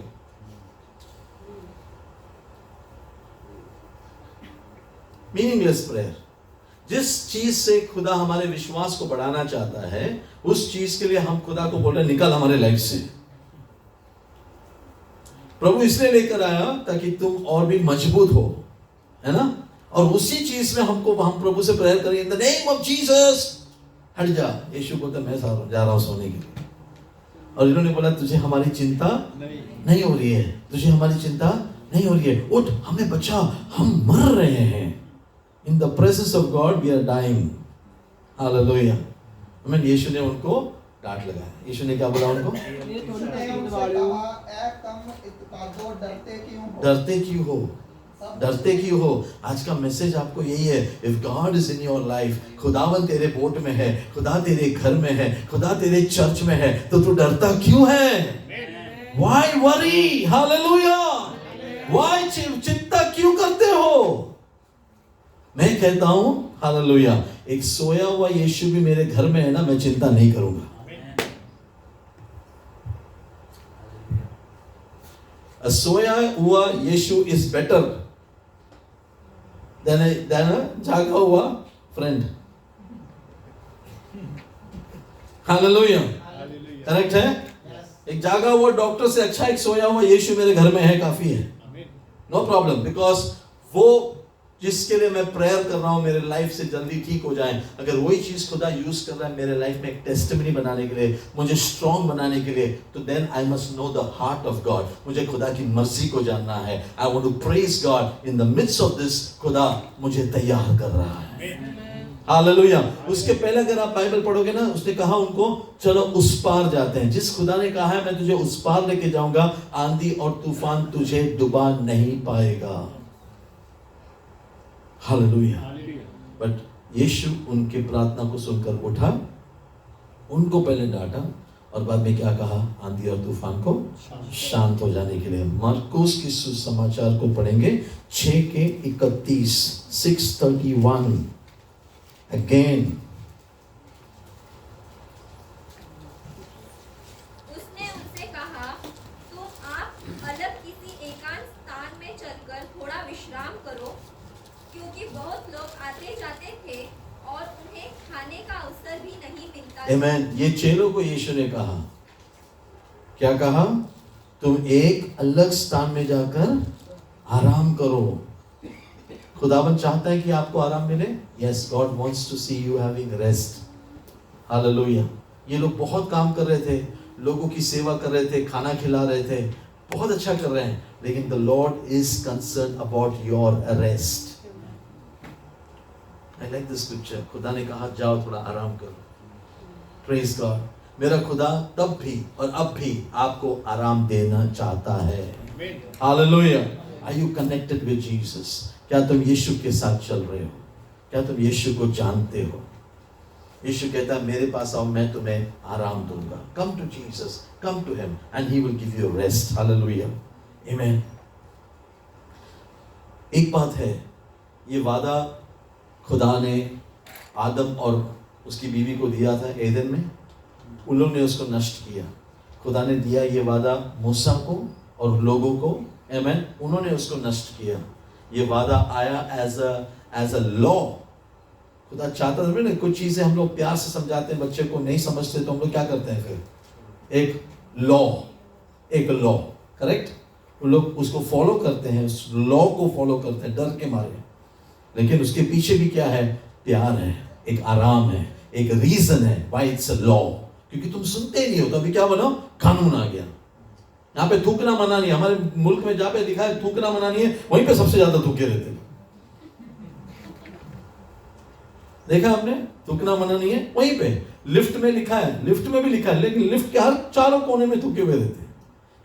S1: मीनिंगलेस प्रेयर, जिस चीज से खुदा हमारे विश्वास को बढ़ाना चाहता है, उस चीज के लिए हम खुदा को बोल रहे निकल हमारे लाइफ से। प्रभु इसलिए लेकर आया ताकि तुम और भी मजबूत हो, है ना। और उसी चीज में हम प्रभु से प्रेयर करें, in the name of Jesus, हट जा। यीशु को तो मैं जा रहा हूं सोने के लिए। और इन्होंने बोला तुझे हमारी चिंता नहीं हो रही है, तुझे हमारी चिंता नहीं हो रही है, उठ, हमें बचा, हम मर रहे हैं। In the presence of God we are dying. Hallelujah. Amen. यीशु ने उनको डांट लगाया। यीशु ने क्या बोला उनको?
S6: उसने उनसे कहा, ऐ कम इत्कादो, डरते क्यों हो?
S1: डरते क्यों हो? डरते क्यों हो? आज का मैसेज आपको यही है, if God is in your life, खुदावन तेरे बोट में है, खुदा तेरे घर में है, खुदा तेरे चर्च में है, तो तू डरता क्यों है? Why worry? Hallelujah. Why चिंता क्यों करते हो? मैं कहता हूं हालेलुया, एक सोया हुआ यीशु भी मेरे घर में है ना, मैं चिंता नहीं करूंगा। सोया हुआ यीशु इज बेटर देन अ जागा हुआ फ्रेंड। Hallelujah,
S5: hallelujah.
S1: करेक्ट है? एक जागा हुआ डॉक्टर से अच्छा एक सोया हुआ यीशु मेरे घर में है, काफी है।
S5: आमीन।
S1: नो प्रॉब्लम, बिकॉज वो जिसके लिए मैं प्रेयर कर रहा हूं मेरे लाइफ से जल्दी ठीक हो जाए, अगर वही चीज खुदा यूज कर रहा है मेरे लाइफ में एक टेस्टिमनी बनाने के लिए, मुझे स्ट्रॉन्ग बनाने के लिए, तो then I must know the heart of God. मुझे खुदा की मर्जी को जानना है। I want to praise God in the midst of this. खुदा मुझे तैयार कर रहा है। हालेलुया। उसके पहले अगर आप बाइबल पढ़ोगे ना, उसने कहा उनको चलो उस पार जाते हैं। जिस खुदा ने कहा है मैं तुझे उस पार लेके जाऊंगा, आंधी और तूफान तुझे डुबा नहीं पाएगा। हालेलुया। बट यीशु उनके प्रार्थना को सुनकर उठा, उनको पहले डांटा और बाद में क्या कहा? आंधी और तूफान को शांत हो जाने के लिए। मरकुस की सुसमाचार को पढ़ेंगे 6:31, 6:31 अगेन।
S2: उसने उनसे कहा, तुम आप अलग किसी एकांत स्थान में चलकर थोड़ा विश्राम करो, क्योंकि बहुत लोग आते जाते थे और उन्हें खाने का अवसर भी नहीं मिलता था।
S1: आमेन। ये चेलों को यीशु ने कहा, क्या कहा? तुम एक अलग स्थान में जाकर आराम करो। खुदावन चाहता है कि आपको आराम मिले। Yes, God wants to see you having rest. Hallelujah. ये लोग बहुत काम कर रहे थे, लोगों की सेवा कर रहे थे, खाना खिला रहे थे, बहुत अच्छा कर रहे हैं, लेकिन the Lord is concern about your rest. I like this picture. खुदा ने कहा जाओ थोड़ा आराम करो। Praise God. मेरा खुदा तब भी और अब भी आपको आराम देना चाहता है। Hallelujah. Are you connected with Jesus? क्या तुम यीशु के साथ चल रहे हो? क्या तुम यीशु को जानते हो? यीशु कहता है मेरे पास आओ, मैं तुम्हें आराम दूंगा। Come to Jesus, come to him and he will give you rest. Hallelujah, amen. एक बात है, ये वादा खुदा ने आदम और उसकी बीवी को दिया था एदन में, उन लोगों ने उसको नष्ट किया। खुदा ने दिया ये वादा मूसा को और लोगों को, आमेन, उन्होंने उसको नष्ट किया। ये वादा आया एज अ लॉ। खुदा चाहता था ना, कुछ चीजें हम लोग प्यार से समझाते हैं, बच्चे को नहीं समझते तो हम लोग क्या करते हैं फिर? एक लॉ, करेक्ट? वो लोग उसको फॉलो करते हैं, उस लॉ को फॉलो करते हैं डर के मारे, लेकिन उसके पीछे भी क्या है? प्यार है, एक आराम है, एक रीजन है व्हाई इट्स अ लॉ। क्योंकि तुम सुनते ही नहीं हो, तो अभी क्या बना? कानून आ गया। यहाँ पे थूकना मना नहीं। हमारे मुल्क में जहाँ पे लिखा है थूकना मना नहीं है, वहीं पे सबसे ज्यादा थूके रहते हैं। देखा आपने? थूकना मना नहीं है, वहीं पे लिफ्ट में लिखा है, लिफ्ट में भी लिखा है, लेकिन लिफ्ट के हर चारों कोने में थूके हुए रहते हैं।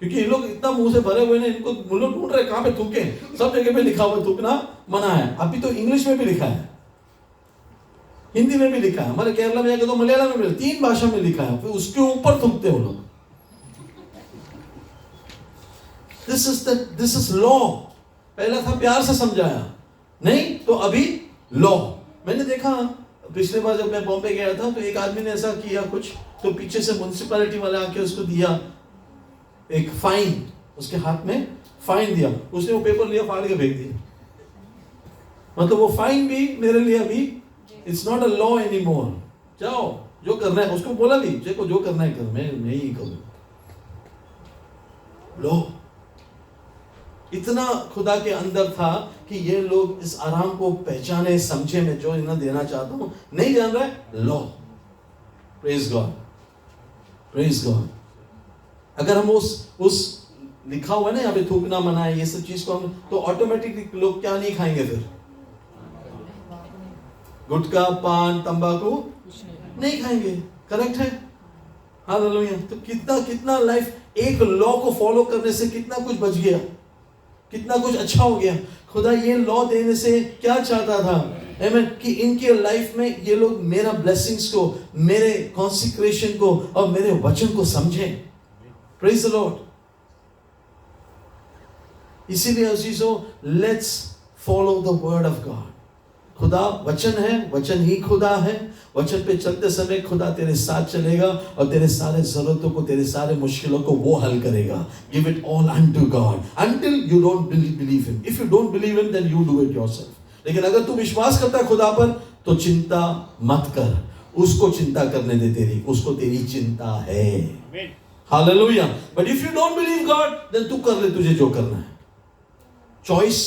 S1: क्योंकि ये लोग इतना मुंह से भरे हुए हैं, इनको लोग ढूंढ रहे कहाँ पे थूके। सब जगह पे लिखा हुआ है थूकना मना है। अभी तो इंग्लिश में भी लिखा है, हिंदी में भी लिखा है, हमारे केरला में जाके तो मलयालम में, 3 भाषा में लिखा है। फिर उसके ऊपर थूकते हो लोग। This is law. पहला था प्यार से समझाया, नहीं तो अभी लॉ। मैंने देखा पिछले बार जब मैं बॉम्बे गया था, तो एक आदमी ने ऐसा किया कुछ, तो पीछे से म्युनिसिपैलिटी वाले आके उसको दिया एक फाइन, उसके हाथ में फाइन दिया। उसने वो पेपर लिया, फाड़ के फेंक दिया। मतलब वो फाइन भी मेरे लिए अभी it's not a law any more. जाओ जो करना है, उसको बोला भी देखो जो करना है कर, मैं नहीं करूँ। लो, इतना खुदा के अंदर था कि ये लोग इस आराम को पहचाने समझे। मैं जो इन्हें देना चाहता हूं, नहीं जान रहा है, law. Praise God, praise God. अगर हम उस लिखा हुआ है ना यहाँ पे थूकना मना है, ये सब चीज को हम, तो ऑटोमेटिकली लोग क्या नहीं खाएंगे फिर? गुटखा, पान, तंबाकू नहीं खाएंगे, करेक्ट है? हालेलुया। तो कितना लाइफ एक लॉ को फॉलो करने से कितना कुछ बच गया, कितना कुछ अच्छा हो गया। खुदा ये लॉ देने से क्या चाहता था? आमेन, कि इनके लाइफ में ये लोग मेरा ब्लेसिंग्स को, मेरे कॉन्सिक्रेशन को और मेरे वचन को समझें। Praise the Lord. इसीलिए अजीजों, let's follow the word of God. खुदा वचन है, वचन ही खुदा है। वचन पे चलते समय खुदा तेरे साथ चलेगा और तेरे सारे जरूरतों को, तेरे सारे मुश्किलों को वो हल करेगा। Give it all unto God until you don't believe him. If you don't believe him, then you do it yourself. लेकिन अगर तू विश्वास करता है खुदा पर, तो चिंता मत कर। उसको चिंता करने दे तेरी, उसको तेरी चिंता है। Hallelujah. But if you don't believe God, then तू कर ले तुझे जो करना है। चॉइस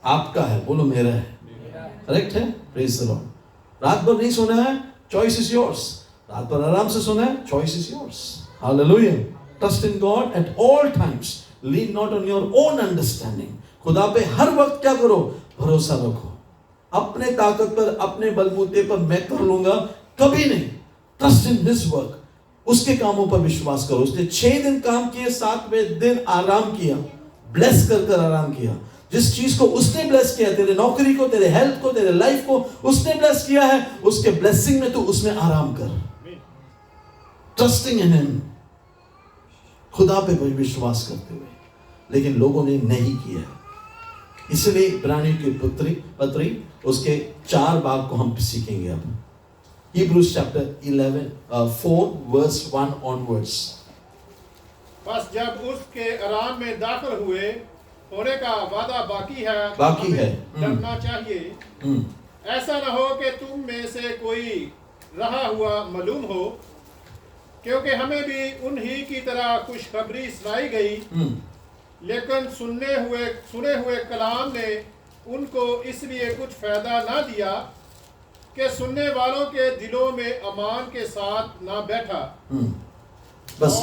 S1: आपका है, बोलो मेरा है। करेक्ट है? Praise the Lord. रात भर नहीं सोना है, चॉइस इज योर्स। रात भर आराम से सोना है, choice is yours. Hallelujah. Trust in God at all times, lean not on your own understanding. खुदा पे हर वक्त क्या करो? भरोसा रखो। अपने ताकत पर, अपने बलबूते पर मैं कर लूंगा, कभी नहीं। ट्रस्ट इन दिस वर्क, उसके कामों पर विश्वास करो। उसने 6 दिन काम किए, 7वें दिन आराम किया, ब्लेस कर आराम किया। जिस चीज को उसने ब्लेस किया, तेरे नौकरी को, तेरे हेल्थ को, तेरे लाइफ को उसने ब्लेस किया है, उसके ब्लेसिंग में तू उसमें आराम कर। ट्रस्टिंग इन हिम, खुदा पे कोई विश्वास करते हुए। लेकिन लोगों ने नहीं किया, इसलिए इब्रानियों की पत्री उसके 4 भाग को हम सीखेंगे अब। Hebrews chapter 4 verse 1 onwards.
S5: बस जब उसके आराम में दाखिल हुए, होने का वादा बाकी है, डरना चाहिए। ऐसा न हो कि तुम में से कोई रहा हुआ मालूम हो, क्योंकि हमें भी उन्हीं की तरह खुशखबरी सुनाई गई, लेकिन सुने हुए कलाम ने उनको इसलिए कुछ फायदा ना दिया कि सुनने वालों के दिलों में अमान के साथ ना बैठा।
S1: बस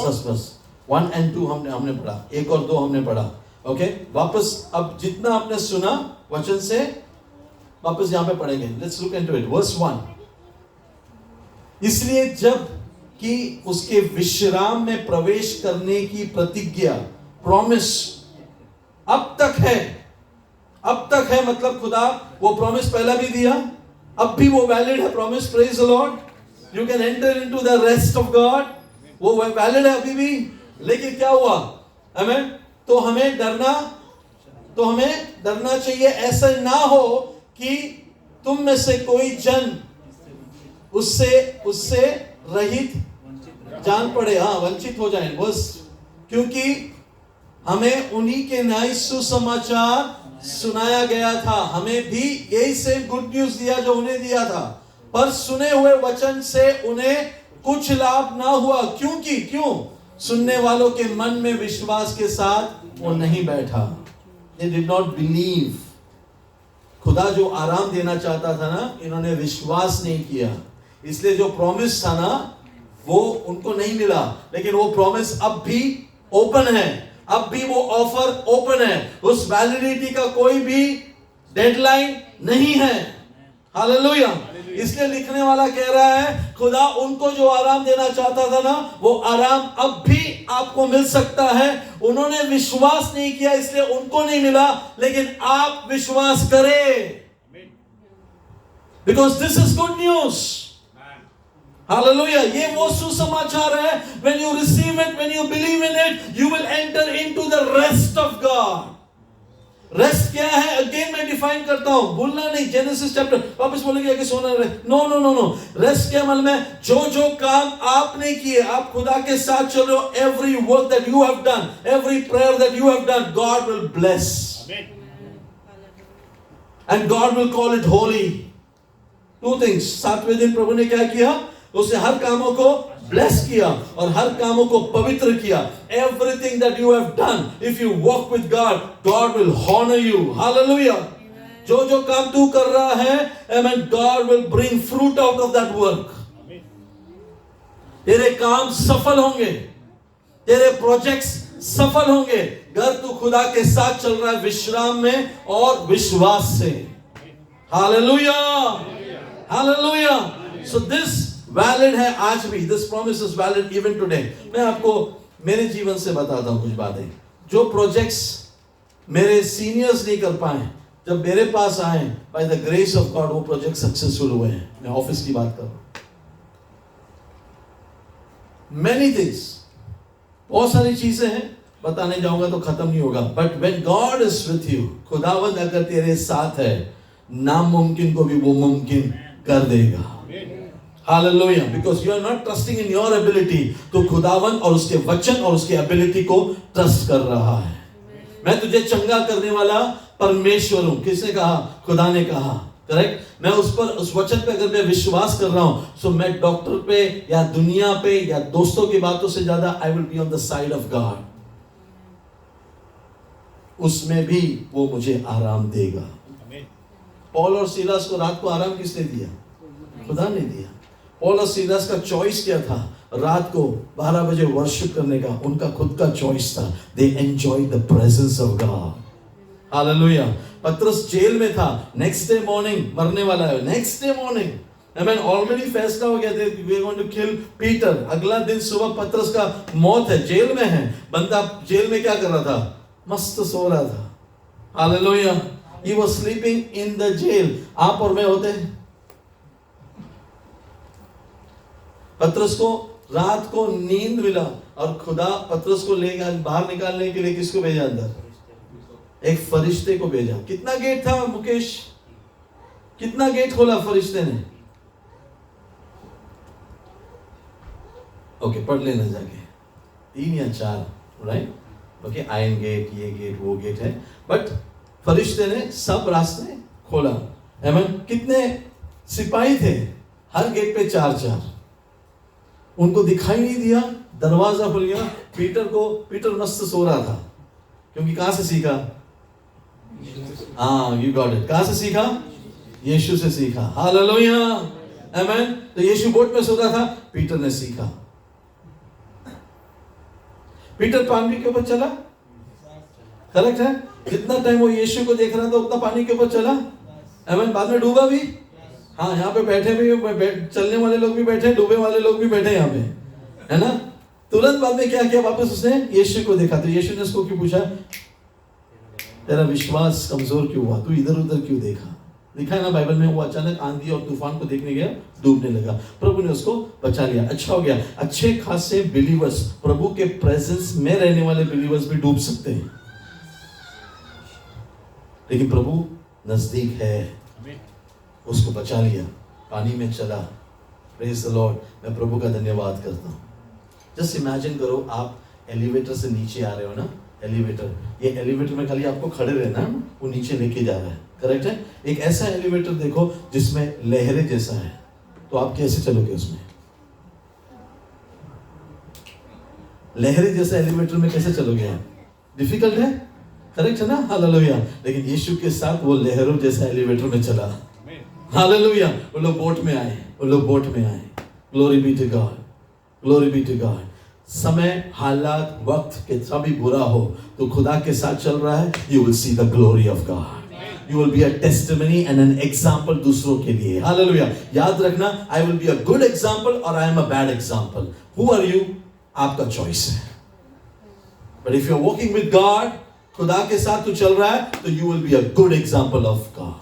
S1: 1 and 2 हमने पढ़ा, 1 और 2 हमने पढ़ा। ओके, वापस अब जितना आपने सुना वचन से वापस यहां पे पढ़ेंगे। Let's look into it. Verse 1। इसलिए जब कि उसके विश्राम में प्रवेश करने की प्रतिज्ञा, प्रॉमिस अब तक है, मतलब खुदा वो प्रॉमिस पहला भी दिया, अब भी वो वैलिड है promise. Praise the Lord. You can enter into the rest of God, वो वैलिड है अभी भी। लेकिन क्या हुआ? आमेन। तो हमें डरना चाहिए, ऐसा ना हो कि तुम में से कोई जन उससे रहित जान पड़े, वंचित हो जाए। बस क्योंकि हमें उन्हीं के न्याय सुसमाचार सुनाया गया था, हमें भी यही सेम गुड न्यूज दिया जो उन्हें दिया था, पर सुने हुए वचन से उन्हें कुछ लाभ ना हुआ। क्यों? सुनने वालों के मन में विश्वास के साथ वो नहीं बैठा। They did not believe। खुदा जो आराम देना चाहता था ना, इन्होंने विश्वास नहीं किया, इसलिए जो प्रॉमिस था ना वो उनको नहीं मिला। लेकिन वो प्रॉमिस अब भी ओपन है, अब भी वो ऑफर ओपन है, उस वैलिडिटी का कोई भी डेडलाइन नहीं है। हालेलुया। इसलिए लिखने वाला कह रहा है, खुदा उनको जो आराम देना चाहता था ना, वो आराम अब भी आपको मिल सकता है। उन्होंने विश्वास नहीं किया इसलिए उनको नहीं मिला, लेकिन आप विश्वास करें, because this is good news. Hallelujah. ये वो सुसमाचार है। when you receive it, when you believe in it, you will enter into the rest of God। Rest क्या है? अगेन मैं डिफाइन करता हूं, भूलना नहीं। जेनेसिस चैप्टर, वापस बोलेंगे कि सोना नो। रेस्ट क्या मतलब में? जो काम आपने किए, आप खुदा के साथ चल रहे हो, every work that you have done, every prayer that you have done, God will bless and God will call it holy. 2 things. 7वें दिन प्रभु ने क्या किया? उसने हर कामों को ब्लेस किया और हर कामों को पवित्र किया। Everything that you have done, if you walk with God, God will honor you। Hallelujah। जो काम तू कर रहा है, amen, God will bring fruit out of that work। तेरे काम सफल होंगे, तेरे प्रोजेक्ट्स सफल होंगे, अगर तू खुदा के साथ चल रहा है विश्राम में और विश्वास से। Hallelujah। Hallelujah। So this valid है आज भी। This promise is valid even today. मैं आपको मेरे जीवन से बताता हूं कुछ बातें। जो प्रोजेक्ट्स मेरे सीनियर्स नहीं कर पाए, जब मेरे पास आए, by the grace of God वो प्रोजेक्ट सक्सेसफुल हुए हैं। मैं ऑफिस की बात कर रहा हूं। मेनी थिंग्स, बहुत सारी चीजें हैं, बताने जाऊंगा तो खत्म नहीं होगा। But when God is with you, खुदावंद अगर तेरे साथ है, नामुमकिन को भी वो मुमकिन कर देगा। Hallelujah, because you are not trusting in your ability, तो खुदावन और उसके वचन और उसके एबिलिटी को ट्रस्ट कर रहा है। मैं तुझे चंगा करने वाला परमेश्वर हूं। किसने कहा? खुदा ने कहा। करेक्ट? मैं उस पर, उस वचन पे अगर मैं विश्वास कर रहा हूं, सो मैं डॉक्टर पे या दुनिया पे या दोस्तों की बातों से ज्यादा I will be on the side of God. उसमें भी वो मुझे आराम देगा। पौल और सीलास को रात को आराम किसने दिया? खुदा ने दिया। पौल और सीलास का चॉइस क्या था? रात को 12 बजे वर्शिप करने का उनका खुद का चॉइस था। They enjoy the presence of God. Hallelujah. पतरस जेल में था, नेक्स्ट डे मॉर्निंग मरने वाला है, नेक्स्ट डे मॉर्निंग आमीन, ऑलरेडी फैसला हो गया था we are going to kill Peter. अगला दिन सुबह पतरस का मौत है, जेल में है। बंदा जेल में क्या कर रहा था? मस्त सो रहा था। Hallelujah. He was sleeping in the jail. आप और मैं होते हैं। पतरस को रात को नींद मिला और खुदा पतरस को ले गया बाहर निकालने के लिए। किसको भेजा? अंदर एक फरिश्ते को भेजा। कितना गेट था मुकेश? कितना गेट खोला फरिश्ते ने? ओके, पढ़ लेना जाके, 3 या 4, राइट? ओके, आयरन गेट, ये गेट, वो गेट है, बट फरिश्ते ने सब रास्ते खोला। आमीन। कितने सिपाही थे? हर गेट पे 4-4। उनको दिखाई नहीं दिया, दरवाजा खुल गया। पीटर मस्त सो रहा था, क्योंकि कहां से सीखा? You got it. कहां से सीखा? यीशु से सीखा। हालेलुया। आमीन। तो यीशु बोट में सो रहा था, पीटर ने सीखा। पीटर पानी के ऊपर चला, करेक्ट है? जितना टाइम वो यीशु को देख रहा था उतना पानी के ऊपर चला। आमीन। बाद में डूबा भी। हाँ, यहाँ पे बैठे भी, चलने वाले लोग भी बैठे, डूबे वाले लोग भी बैठे यहाँ पे, है ना? तुरंत बाद में क्या किया? वापस उसने यीशु को देखा। तो यीशु ने उसको क्यों पूछा? तेरा विश्वास कमजोर क्यों हुआ? तू इधर उधर क्यों देखा? लिखा है ना बाइबल में, वो अचानक आंधी और तूफान को देखने गया, डूबने लगा। प्रभु ने उसको बचा लिया। अच्छा हो गया। अच्छे खासे बिलीवर्स, प्रभु के प्रेजेंस में रहने वाले बिलीवर्स भी डूब सकते हैं, लेकिन प्रभु नजदीक है, उसको बचा लिया, पानी में चला। Praise the Lord. मैं प्रभु का धन्यवाद करता हूँ। जस्ट इमेजिन करो, आप एलिवेटर से नीचे आ रहे हो ना, एलिवेटर, ये एलिवेटर में खाली आपको खड़े रहना है, वो नीचे लेके जा रहा है, करेक्ट है? एक ऐसा एलिवेटर देखो जिसमें लहरें जैसा है, तो आप कैसे चलोगे उसमें? लहरें जैसा एलिवेटर में कैसे चलोगे आप? डिफिकल्ट है, करेक्ट है ना? हालेलुया। लेकिन यीशु के साथ वो लहरों जैसा एलिवेटर में चला। हालेलुया। वो लोग बोट में आए, वो लोग बोट में आए। Glory be to God, glory be to God. समय, हालात, वक्त कितना भी बुरा हो, तो खुदा के साथ चल रहा है, you will see the glory of God. You will be a testimony and an example दूसरों के लिए। हालेलुया। याद रखना, I will be a good example or I am a bad example. Who are you? आपका choice है। But if you are walking with God, खुदा के साथ तू चल रहा है, तो you will be a good example of God.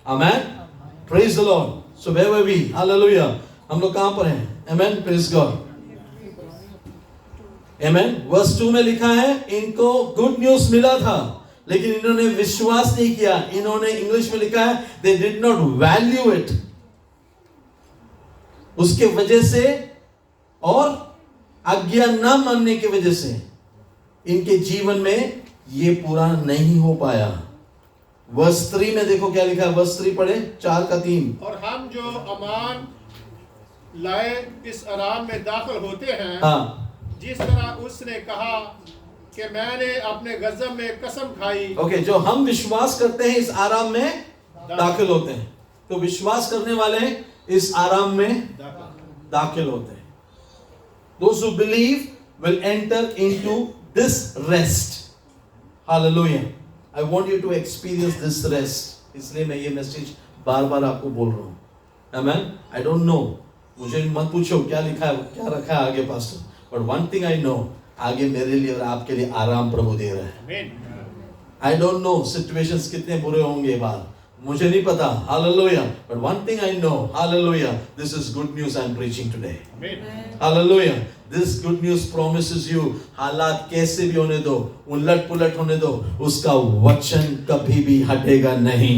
S1: Amen. Praise the Lord. So where were we? Hallelujah. हम लोग कहां पर हैं? Amen. Praise God. Amen. Verse 2 में लिखा है, इनको गुड न्यूज मिला था, लेकिन इन्होंने विश्वास नहीं किया। इन्होंने, इंग्लिश में लिखा है, they did not value it. उसके वजह से और आज्ञा ना मानने की वजह से इनके जीवन में ये पूरा नहीं हो पाया। वर्स 3 में देखो क्या लिखा है। वर्स 3 पढ़े, 4:3।
S5: और हम जो अमान लाए इस आराम में दाखिल होते हैं,
S1: हाँ,
S5: जिस तरह उसने कहा कि मैंने अपने गज़ब में कसम खाई।
S1: ओके, जो हम विश्वास करते हैं इस आराम में दाखिल होते हैं। तो विश्वास करने वाले इस आराम में दाखिल होते हैं। Those who believe will enter into this rest. Hallelujah. I want you to experience this rest. इसलिए मैं ये मैसेज बार-बार आपको बोल रहा हूँ। Amen. I don't know. मुझे मत पूछो क्या लिखा है, क्या रखा है आगे pastor. But one thing I know, आगे मेरे लिए और आपके लिए आराम प्रभु दे रहा है। I don't know situations कितने बुरे होंगे बाहर, मुझे नहीं पता। Hallelujah. But one thing I know, hallelujah, this is good news I'm preaching today. Hallelujah. This good news promises you, हालात कैसे भी होने दो, उलट पुलट होने दो, उसका वचन कभी भी हटेगा नहीं।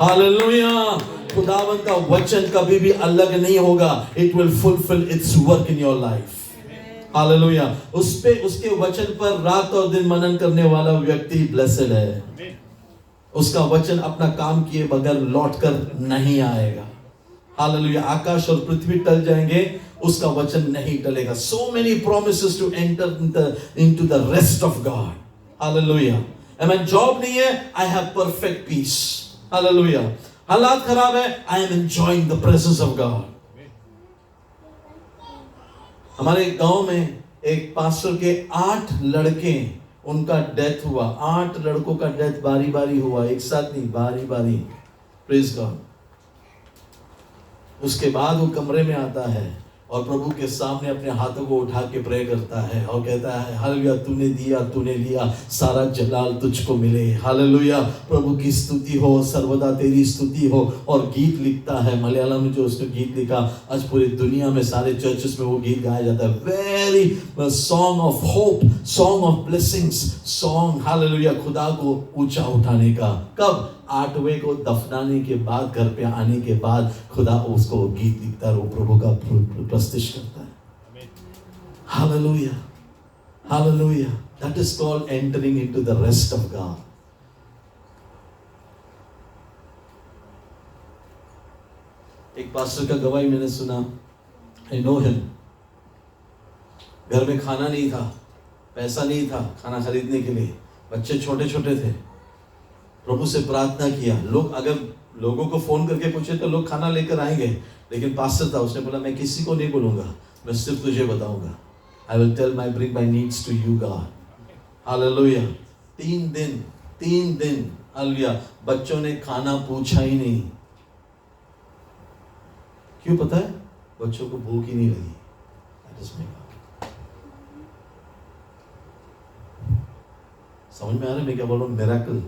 S1: Hallelujah. खुदावंद का वचन कभी भी अलग नहीं होगा। It will fulfill its work in your life. Hallelujah. उस पे, उसके वचन पर रात और दिन मनन करने वाला व्यक्ति ब्लेसेड है। उसका वचन अपना काम किए बगैर लौटकर नहीं आएगा। हालेलुया। आकाश और पृथ्वी टल जाएंगे, उसका वचन नहीं टलेगा। So many promises to enter into the rest of God. Hallelujah. Amen. Job नहीं है, I have perfect peace. Hallelujah. हालात खराब है, I am enjoying the presence of God. हमारे गांव में एक पास्टर के 8 लड़के, उनका डेथ हुआ। 8 लड़कों का डेथ बारी बारी हुआ, एक साथ नहीं, बारी बारी। Praise God. उसके बाद वो कमरे में आता है और प्रभु के सामने अपने हाथों को उठा के प्रे करता है और कहता है, हालेलुया, तूने दिया, तूने लिया, सारा जलाल तुझको मिले। हालेलुया, प्रभु की स्तुति हो, सर्वदा तेरी स्तुति हो। और गीत लिखता है, मलयालम में जो उसने गीत लिखा, आज पूरी दुनिया में सारे चर्चेस में वो गीत गाया जाता है। Very song of hope, song of blessings, song, hallelujah, खुदा को ऊंचा उठाने का। कब? 8वें को दफनाने के बाद, घर पे आने के बाद खुदा उसको गीत लिखता है, वो प्रभु का प्रस्तुत करता है। Hallelujah, hallelujah. That is called entering into the rest of God. एक पास्टर का गवाही मैंने सुना, आई नो हिम। घर में खाना नहीं था, पैसा नहीं था खाना खरीदने के लिए, बच्चे छोटे छोटे थे। प्रभु से प्रार्थना किया। लोग अगर लोगों को फोन करके पूछे तो लोग खाना लेकर आएंगे, लेकिन पास्टर था, उसने बोला मैं किसी को नहीं बोलूंगा, मैं सिर्फ तुझे बताऊंगा। I will tell my bring my needs to you God. Hallelujah. 3 दिन हालेलुया, बच्चों ने खाना पूछा ही नहीं। क्यों पता है? बच्चों को भूख ही नहीं लगी। समझ में आ रहा है मैं क्या बोल रहा हूँ? मिरेकल।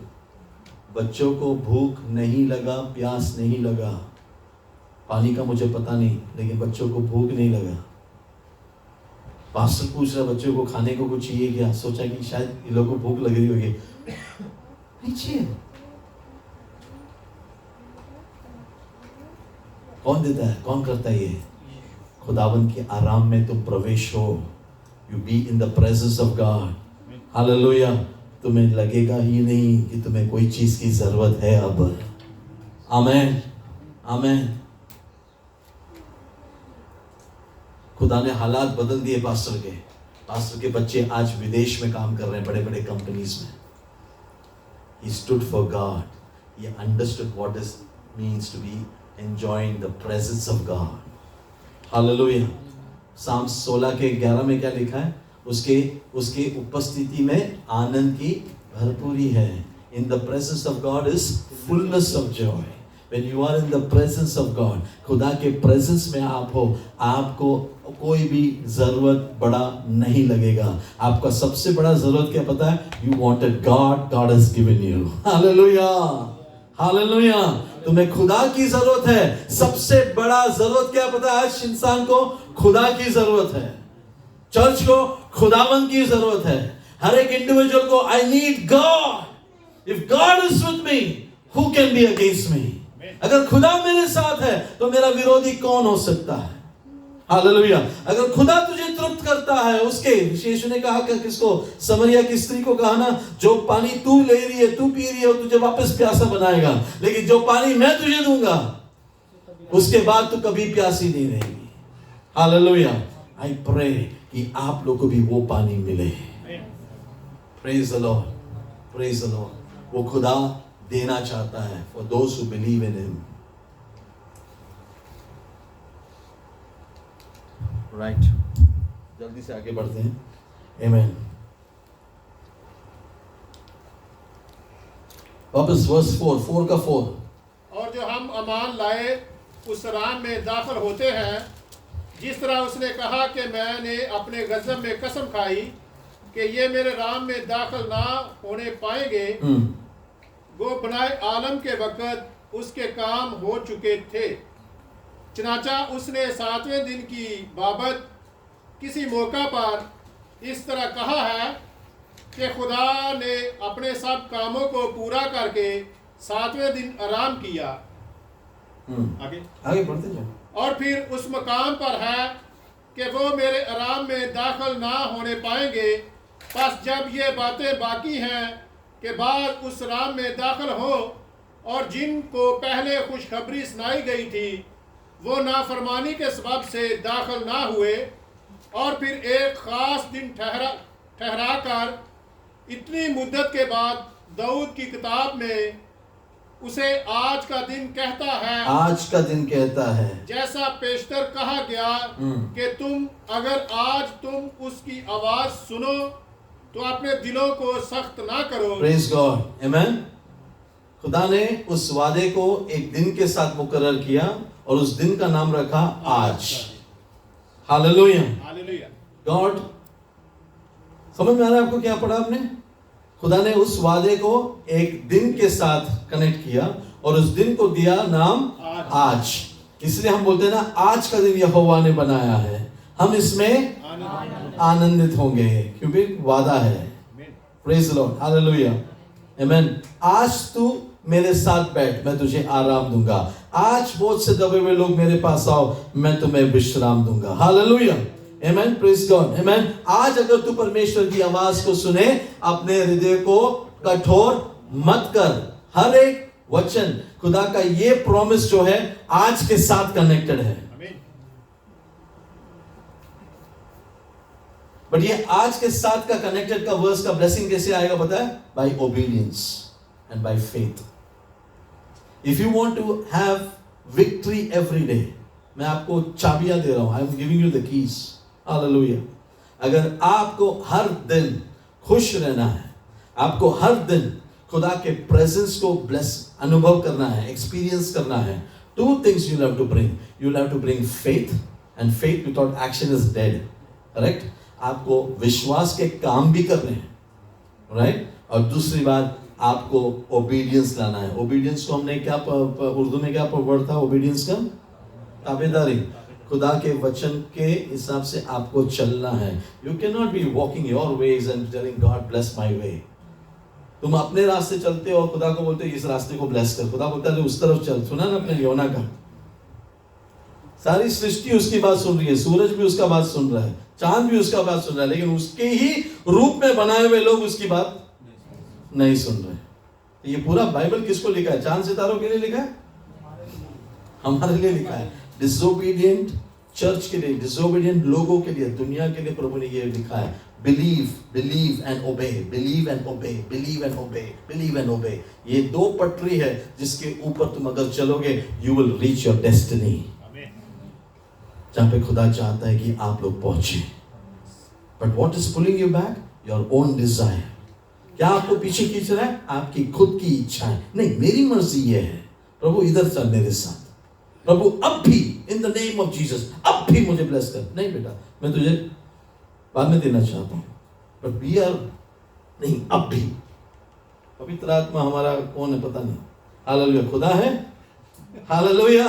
S1: बच्चों को भूख नहीं लगा, प्यास नहीं लगा। पानी का मुझे पता नहीं, लेकिन बच्चों को भूख नहीं लगा। पास्टर पूछ रहा बच्चों को खाने को कुछ चाहिए क्या? सोचा कि शायद ये लोगों को भूख लग रही होगी। नहीं चाहिए। कौन देता है? कौन करता है ये? खुदावंद के आराम में तुम प्रवेश हो। You be in the presence of God. Hallelujah. तुम्हें लगेगा ही नहीं कि तुम्हें कोई चीज की जरूरत है अब। आमेन, आमेन। खुदा ने हालात बदल दिए पास्टर के। पास्टर के बच्चे आज विदेश में काम कर रहे हैं, बड़े बड़े कंपनीज में। He stood for God. He understood what it means to be enjoying the presence of God. Hallelujah. Psalm 16 के 11 में क्या लिखा है? उसके उपस्थिति में आनंद की भरपूरी है। In the presence of God is fullness of joy. When you are in the presence of God, खुदा के presence में आप हो, आपको कोई भी जरूरत बड़ा नहीं लगेगा। आपका सबसे बड़ा जरूरत क्या पता है? You wanted God, God has given you. Hallelujah, Hallelujah. तुम्हें खुदा की जरूरत है। सबसे बड़ा जरूरत क्या पता है? आज इंसान को खुदा की जरूरत है, चर्च को खुदावन की जरूरत है, हर एक इंडिविजुअल को I need God. If God is with me, who can be against me? अगर खुदा मेरे साथ है तो मेरा विरोधी कौन हो सकता है? हालेलुया। अगर खुदा तुझे तृप्त करता है, उसके यीशु ने कहा कि किसको? समरिया की स्त्री को कहा ना, जो पानी तू ले रही है, तू पी रही है, तुझे वापस प्यासा बनाएगा, लेकिन जो पानी मैं तुझे दूंगा उसके बाद तू कभी प्यासी नहीं रहेगी। हालेलुया। आई प्रे कि आप लोगों को भी वो पानी मिले। Praise the Lord, praise the Lord. वो खुदा देना चाहता है for those who believe in him. Right. जल्दी से आगे बढ़ते हैं। Amen. वापस वर्स 4 का 4।
S5: और जो हम अमान लाए उस राम में दाखिल होते हैं, जिस तरह उसने कहा कि मैंने अपने गज़ब में कसम खाई कि ये मेरे राम में दाखिल ना होने पाएंगे। वो बनाए आलम के वक़्त उसके काम हो चुके थे। चनाचा उसने 7वें दिन की बाबत किसी मौका पर इस तरह कहा है कि खुदा ने अपने सब कामों को पूरा करके 7वें दिन आराम किया। आगे
S1: बढ़ते जाओ।
S5: और फिर उस मकाम पर है कि वो मेरे आराम में दाखिल ना होने पाएंगे। बस जब ये बातें बाकी हैं के बाद उस राम में दाखिल हो और जिनको पहले खुशखबरी सुनाई गई थी वो नाफरमानी के सबब से दाखिल ना हुए, और फिर एक ख़ास दिन ठहरा कर इतनी मुद्दत के बाद दाऊद की किताब में उसे आज का दिन कहता है,
S1: आज का दिन कहता है,
S5: जैसा पेशतर कहा गया कि अगर आज तुम उसकी आवाज सुनो तो अपने दिलों को सख्त ना करो।
S1: प्रेज गॉड, आमेन। खुदा ने उस वादे को एक दिन के साथ मुकर्रर किया और उस दिन का नाम रखा आज। Hallelujah,
S5: hallelujah.
S1: गॉड, समझ में आ रहा है आपको क्या पढ़ा आपने? खुदा ने उस वादे को एक दिन के साथ कनेक्ट किया और उस दिन को दिया नाम आज। इसलिए हम बोलते हैं ना, आज का दिन यहोवा ने बनाया है, हम इसमें आनंदित होंगे क्योंकि वादा है। प्रेज द लॉर्ड, हालेलुया, आमेन। आज तू मेरे साथ बैठ, मैं तुझे आराम दूंगा। आज बहुत से दबे हुए लोग मेरे पास आओ, मैं तुम्हें विश्राम दूंगा। हालेलुया, आमेन, प्रेज गॉड, आमेन। आज अगर तू परमेश्वर की आवाज को सुने, अपने हृदय को कठोर मत कर। हर एक वचन खुदा का ये प्रॉमिस जो है आज के साथ कनेक्टेड है। बट ये आज के साथ का कनेक्टेड का वर्स का ब्लेसिंग कैसे आएगा पता है? By obedience and by faith. If you want to have victory every day, मैं आपको चाबियां दे रहा हूं, I am giving you the keys. Hallelujah. अगर आपको हर दिन खुश रहना है, आपको हर दिन खुदा के प्रेजेंस को ब्लेस अनुभव करना है, एक्सपीरियंस करना है, two things you have to bring. You have to bring faith, and faith without action is dead. Correct? आपको विश्वास के काम भी करने हैं, राइट? और दूसरी बात, आपको ओबीडियंस लाना है। ओबीडियंस को हमने क्या उर्दू में क्या वर्ड था ओबीडियंस का? ताबेदारी। खुदा के वचन के हिसाब से आपको चलना है। You can not be walking your ways and telling God bless my way. तुम अपने रास्ते चलते हो और खुदा को बोलते हो इस रास्ते को ब्लेस कर। खुदा बोलता है उस तरफ चल। सुना ना अपने योना का? सारी सृष्टि उसकी बात सुन रही है, सूरज भी उसका बात सुन रहा है, चांद भी उसका बात सुन रहा है, लेकिन उसके ही रूप में बनाए हुए लोग उसकी बात नहीं सुन रहे। ये पूरा बाइबल किसको लिखा है? चांद सितारों के लिए लिखा है? हमारे लिए लिखा है। डिसोबीडिएंट चर्च के लिए, डिसोबीडिएंट लोगों के लिए, दुनिया के लिए प्रभु ने ये लिखा है, बिलीव एंड ओबे, बिलीव एंड ओबे, बिलीव एंड ओबे, बिलीव एंड ओबे। ये दो पटरी है जिसके ऊपर तुम अगर चलोगे, you will reach your destiny, जहां पे खुदा चाहता है कि आप लोग पहुंचे। But what is pulling you back? Your own desire. क्या आपको पीछे खींच रहा है? आपकी खुद की इच्छाएं। नहीं, मेरी मर्जी ये है, प्रभु इधर चल मेरे साथ, प्रभु अब भी in the name of Jesus अब भी मुझे ब्लेस कर। नहीं बेटा, मैं तुझे बाद में देना चाहता हूं, बट वी आर नहीं, अब भी। पवित्र आत्मा हमारा कौन है पता नहीं। हालेलुया, खुदा है। हालेलुया,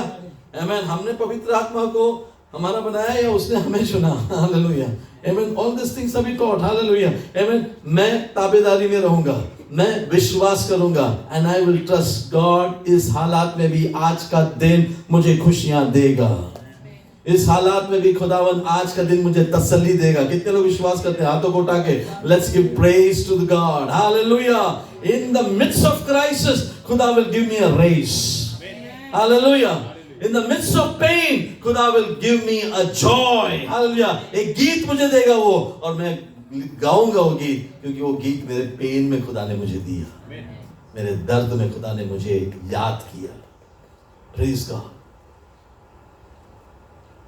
S1: आमेन। हमने पवित्र आत्मा को हमारा बनाया या उसने हमें चुना? Hallelujah, amen. All this things are be taught. Hallelujah, amen. मैं ताबेदारी में रहूंगा, मैं विश्वास करूंगा, and I will trust God. इस हालात में भी आज का दिन मुझे खुशियां देगा। इस हालात में भी खुदावन आज का दिन मुझे तसल्ली देगा। कितने लोग विश्वास करते हैं? हाथों को उठा के let's give praise to the God. Hallelujah. In the midst of crisis खुदा will give me a rest. Hallelujah. In the midst of pain, खुदा will give me a joy. Hallelujah. एक गीत मुझे देगा वो, और मैं गाऊंगा वो गीत, क्योंकि वो गीत मेरे पेन में खुदा ने मुझे दिया, मेरे दर्द में खुदा ने मुझे याद किया। Praise God.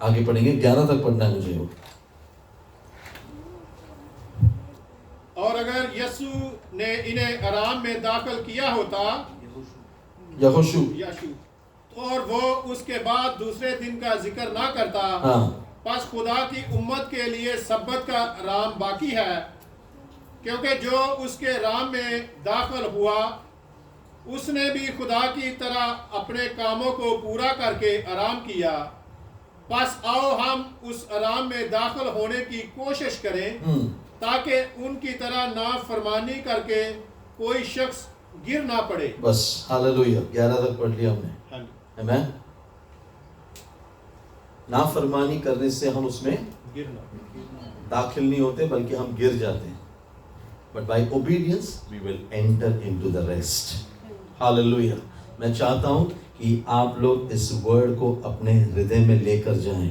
S1: आगे पढ़ेंगे, 11 तक पढ़ना है मुझे वो।
S5: और अगर यीशु ने इन्हें आराम में दाखिल किया होता,
S1: यहोशू,
S5: और वो उसके बाद दूसरे दिन का जिक्र ना करता, बस खुदा की उम्मत के लिए सब्बत का राम बाकी है, क्योंकि जो उसके राम में दाखिल हुआ उसने भी खुदा की तरह अपने कामों को पूरा करके आराम किया। बस आओ हम उस आराम में दाखिल होने की कोशिश करें, ताकि उनकी तरह नाफरमानी करके कोई शख्स गिर ना पड़े।
S1: बस हालेलुया, 11 तक पढ़ लिया हमने। आमेन। नाफरमानी करने से हम उसमें दाखिल नहीं होते, बल्कि हम गिर जाते हैं। but by obedience we will enter into the rest. Hallelujah. मैं चाहता हूँ कि आप लोग इस वर्ड को अपने हृदय में लेकर जाएं.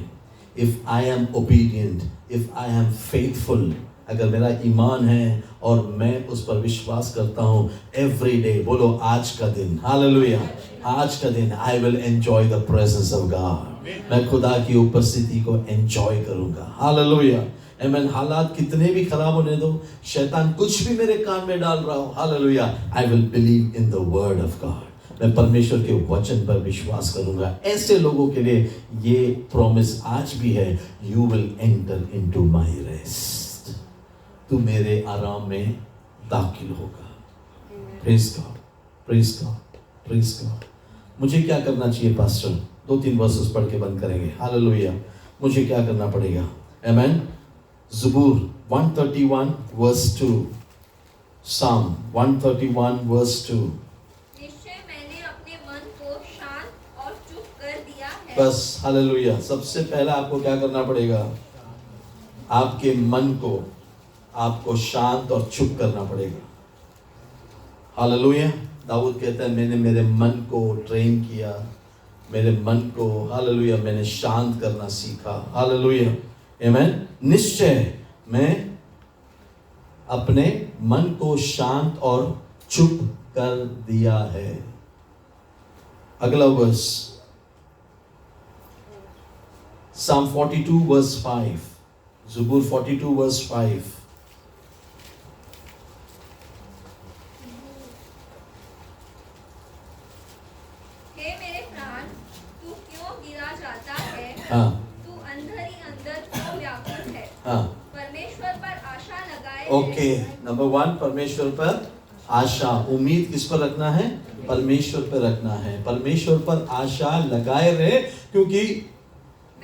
S1: If I am obedient, if I am faithful, अगर मेरा ईमान है और मैं उस पर विश्वास करता हूँ, every day, बोलो आज का दिन, हालेलुया, आज का दिन I will enjoy the presence of God. मैं खुदा की उपस्थिति को एंजॉय करूँगा, हालेलुया. आमीन. हालात कितने भी खराब होने दो, शैतान कुछ भी मेरे कान में डाल रहा हो, hallelujah, I will believe in the word of God. मैं परमेश्वर के वचन पर विश्वास करूंगा. ऐसे लोगों के लिए ये प्रॉमिस आज भी है, you will enter into my rest. तू मेरे आराम में दाखिल होगा. Praise God, praise God, praise God. मुझे क्या करना चाहिए पास्टर? 2-3 वर्सेस पढ़ के बंद करेंगे. हालेलुया. मुझे क्या करना पड़ेगा? आमीन. ज़बूर 131 verse 2. Psalm 131 verse 2.
S2: निश्चय मैंने अपने मन को शांत और चुप कर दिया है.
S1: बस हालेलुया. सबसे पहला आपको क्या करना पड़ेगा? आपके मन को आपको शांत और चुप करना पड़ेगा. हालेलुया. दाऊद कहता है मैंने मेरे मन को ट्रेन किया, मेरे मन को हालेलुया मैंने शांत करना सीखा. हालेलुया. आमीन. निश्चय मैं अपने मन को शांत और चुप कर दिया है. अगला वर्स Psalm 42 verse 5. ज़बूर 42 verse 5.
S2: हे मेरे प्राण, तू क्यों गिरा जाता है?
S1: हाँ
S2: तू अंदर ही अंदर क्यों व्याकुल है?
S1: हाँ.
S2: परमेश्वर पर आशा लगाए
S1: ओके. नंबर 1, परमेश्वर पर आशा. उम्मीद किस पर रखना है? परमेश्वर पर रखना है. परमेश्वर पर आशा लगाए रहे, क्योंकि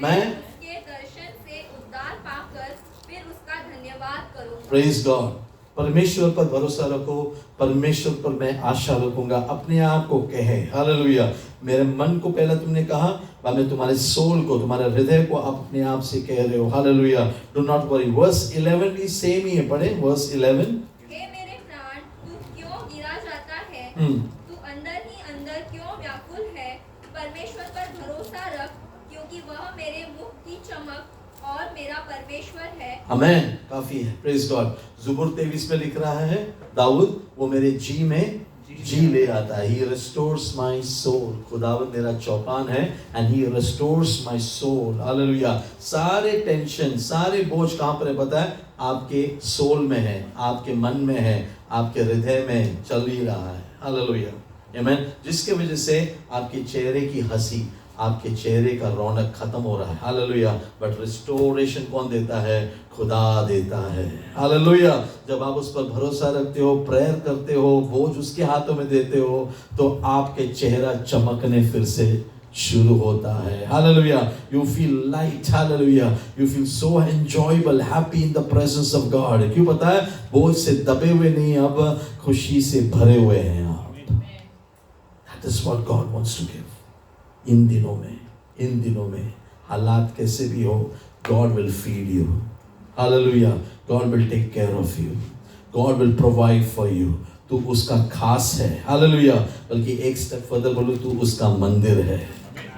S1: मैं
S2: उसके दर्शन से उद्धार पाकर फिर उसका धन्यवाद करूंगा.
S1: Praise God. परमेश्वर पर भरोसा रखो, परमेश्वर पर मैं आशा रखूंगा. अपने आप को कहे हालेलुया. मेरे मन को पहले तुमने कहा, बाद में तुम्हारे सोल को, तुम्हारे हृदय को आप अपने आप से कह रहे हो. Hallelujah. Do not worry. Verse 11 भी सेम ही है. पढ़े वर्स 11.
S2: हे मेरे प्राण, तू क्यों गिरा जाता है? तू अंदर ही अंदर क्यों व्याकुल है? परमेश्वर पर भरोसा रख, क्योंकि वह मेरे मुख की चमक और मेरा परमेश्वर है.
S1: आमेन. काफी है. Praise God. ज़बूर 23 में लिख रहा है दाऊद, वो मेरे जी में जी ले आता है. He restores my soul. खुदावंद मेरा चौपान है and he restores my soul. Hallelujah. सारे टेंशन, सारे बोझ कहाँ पर है पता है? आपके सोल में है, आपके मन में है, आपके हृदय में चल ही रहा है. हालेलुया. आमेन. जिसके वजह से आपके चेहरे की हंसी, आपके चेहरे का रौनक खत्म हो रहा है. हालेलुया. बट रिस्टोरेशन कौन देता है? खुदा देता है. हालेलुया. जब आप उस पर भरोसा रखते हो, प्रेयर करते हो, बोझ उसके हाथों में देते हो, तो आपके चेहरा चमकने फिर से शुरू होता है. Hallelujah. You feel light. Hallelujah. You feel so enjoyable, happy in the presence of God. क्यों पता है? बोझ से दबे हुए नहीं, अब खुशी से भरे हुए हैं आप. That is what God wants to give. इन दिनों में हालात कैसे भी हो, God will feed you. Hallelujah. God will take care of you. God will provide for you. तू उसका खास है. Hallelujah. बल्कि एक स्टेप फर्दर बोलो, तू उसका मंदिर है.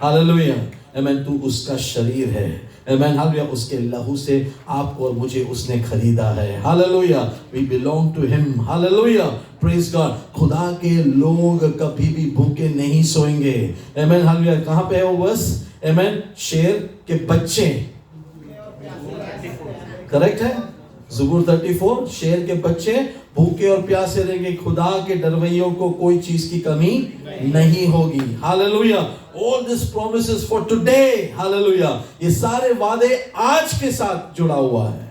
S1: Hallelujah. Amen. तू उसका शरीर है. Amen. Hallelujah. उसके लहू से आपको और मुझे उसने खरीदा है. Hallelujah. We belong to him. Hallelujah. Praise God. खुदा के लोग कभी भी भूखे नहीं सोएंगे. Amen. Hallelujah. कहाँ पे है वो वर्स? Amen. शेर के बच्चे. करेक्ट है? ज़बूर 34. शेर के बच्चे भूखे और प्यासे रहेंगे. खुदा के डरवैयों को कोई चीज की कमी नहीं होगी. Hallelujah. All these promises for today. Hallelujah. ये सारे वादे आज के साथ जुड़ा हुआ है.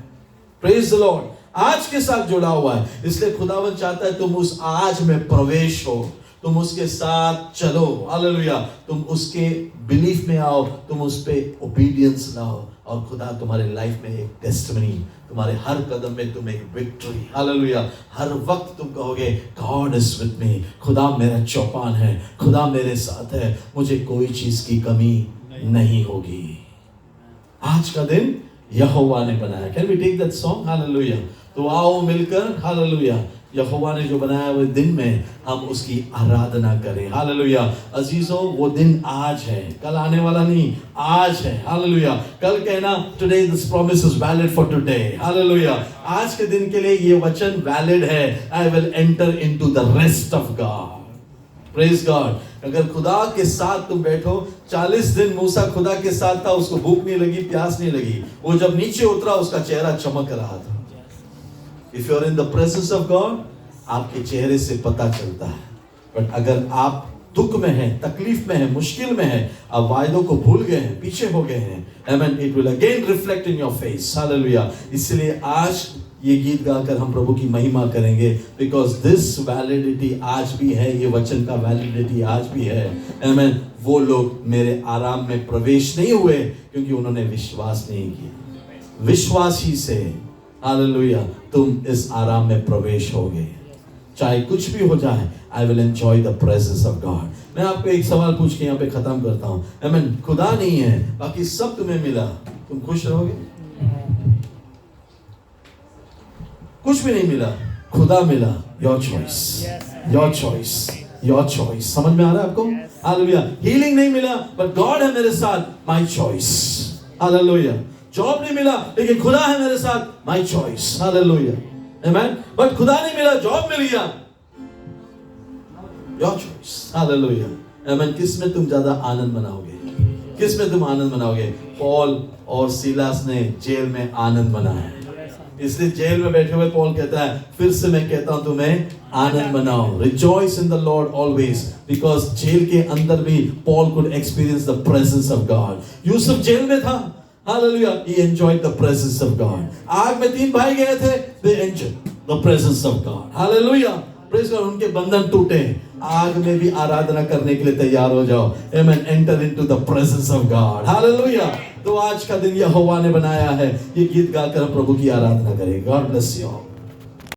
S1: Praise the Lord. आज के साथ जुड़ा हुआ है. इसलिए खुदावंद चाहता है तुम उस आज में प्रवेश हो, तुम उसके साथ चलो. हालेलुया. तुम उसके बिलीफ में आओ, तुम उस पे ओबीडियंस लाओ, और खुदा तुम्हारे लाइफ में एक टेस्टिमनी, तुम्हारे हर कदम में तुम एक विक्ट्री. हालेलुया. हर वक्त तुम कहोगे गॉड इज विद मी. खुदा मेरा चौपान है, खुदा मेरे साथ है, मुझे कोई चीज की कमी नहीं होगी. आज का दिन यहोवा ने बनाया. Can we take that song? Hallelujah. तो आओ मिलकर हालेलुया यहोवा ने जो बनाया हुए दिन में हम उसकी आराधना करें। हालेलुया। अजीजों, वो दिन आज है, कल आने वाला नहीं, आज है। हालेलुया। कल कहना today this promise is valid for today. Hallelujah. आज के दिन के लिए ये वचन वैलिड है। I will enter into the rest of God. Praise God. अगर खुदा के साथ तुम बैठो, 40 दिन मूसा खुदा के साथ था, उसको भूख नहीं लगी, प्यास नहीं लगी। वो जब नीचे उतरा उसका चेहरा चमक रहा था। If you are in the presence of God, आपके चेहरे से पता चलता है। बट अगर आप दुख में हैं, तकलीफ में हैं, मुश्किल में हैं, आप वायदों को भूल गए हैं, पीछे हो गए हैं, amen, it will again reflect in your face. Hallelujah. इसलिए आज ये गीत गाकर हम प्रभु की महिमा करेंगे, because this validity आज भी है, ये वचन का validity आज भी है। amen. वो लोग मेरे आराम में प्रवेश नहीं हुए क्योंकि उन्होंने विश्वास नहीं किया। विश्वास ही से हालेलुया तुम इस आराम में प्रवेश होगे। चाहे कुछ भी हो जाए, I will enjoy the presence of God. मैं आपको एक सवाल पूछ के यहाँ पे खत्म करता हूँ। आमीन। खुदा नहीं है, बाकी सब तुम्हें मिला, तुम खुश रहोगे? कुछ भी नहीं मिला, खुदा मिला, your choice, your choice, your choice. समझ में आ रहा है आपको? हालेलुया। हीलिंग नहीं मिला, बट गॉड है मेरे साथ, माय चॉइस। हालेलुया। जॉब नहीं मिला, लेकिन खुदा है मेरे साथ, माय चॉइस। हालेलुया। आमीन। बट खुदा नहीं मिला, जॉब मिल गया, योर चॉइस। हालेलुया। आमीन। किस में तुम ज्यादा आनंद मनाओगे? किस में तुम आनंद मनाओगे? पॉल और सीलास ने जेल में आनंद मनाया, इसलिए जेल में बैठे हुए पॉल कहता है, फिर से मैं कहता हूं तुम्हें आनंद मनाओ। Rejoice in the Lord always, because jail के अंदर भी Paul could experience the presence of God. यूसुफ जेल में था, Hallelujah, he enjoyed the presence of God. आग में 3 भाई गए थे, they enjoyed the presence of God. Hallelujah, praise God. उनके बंधन टूटे, आग में भी आराधना करने के लिए तैयार हो जाओ। Amen. Enter into the presence of God. Hallelujah. तो आज का दिन यहोवा ने बनाया है, ये गीत गाकर हम प्रभु की आराधना करें। God bless you all.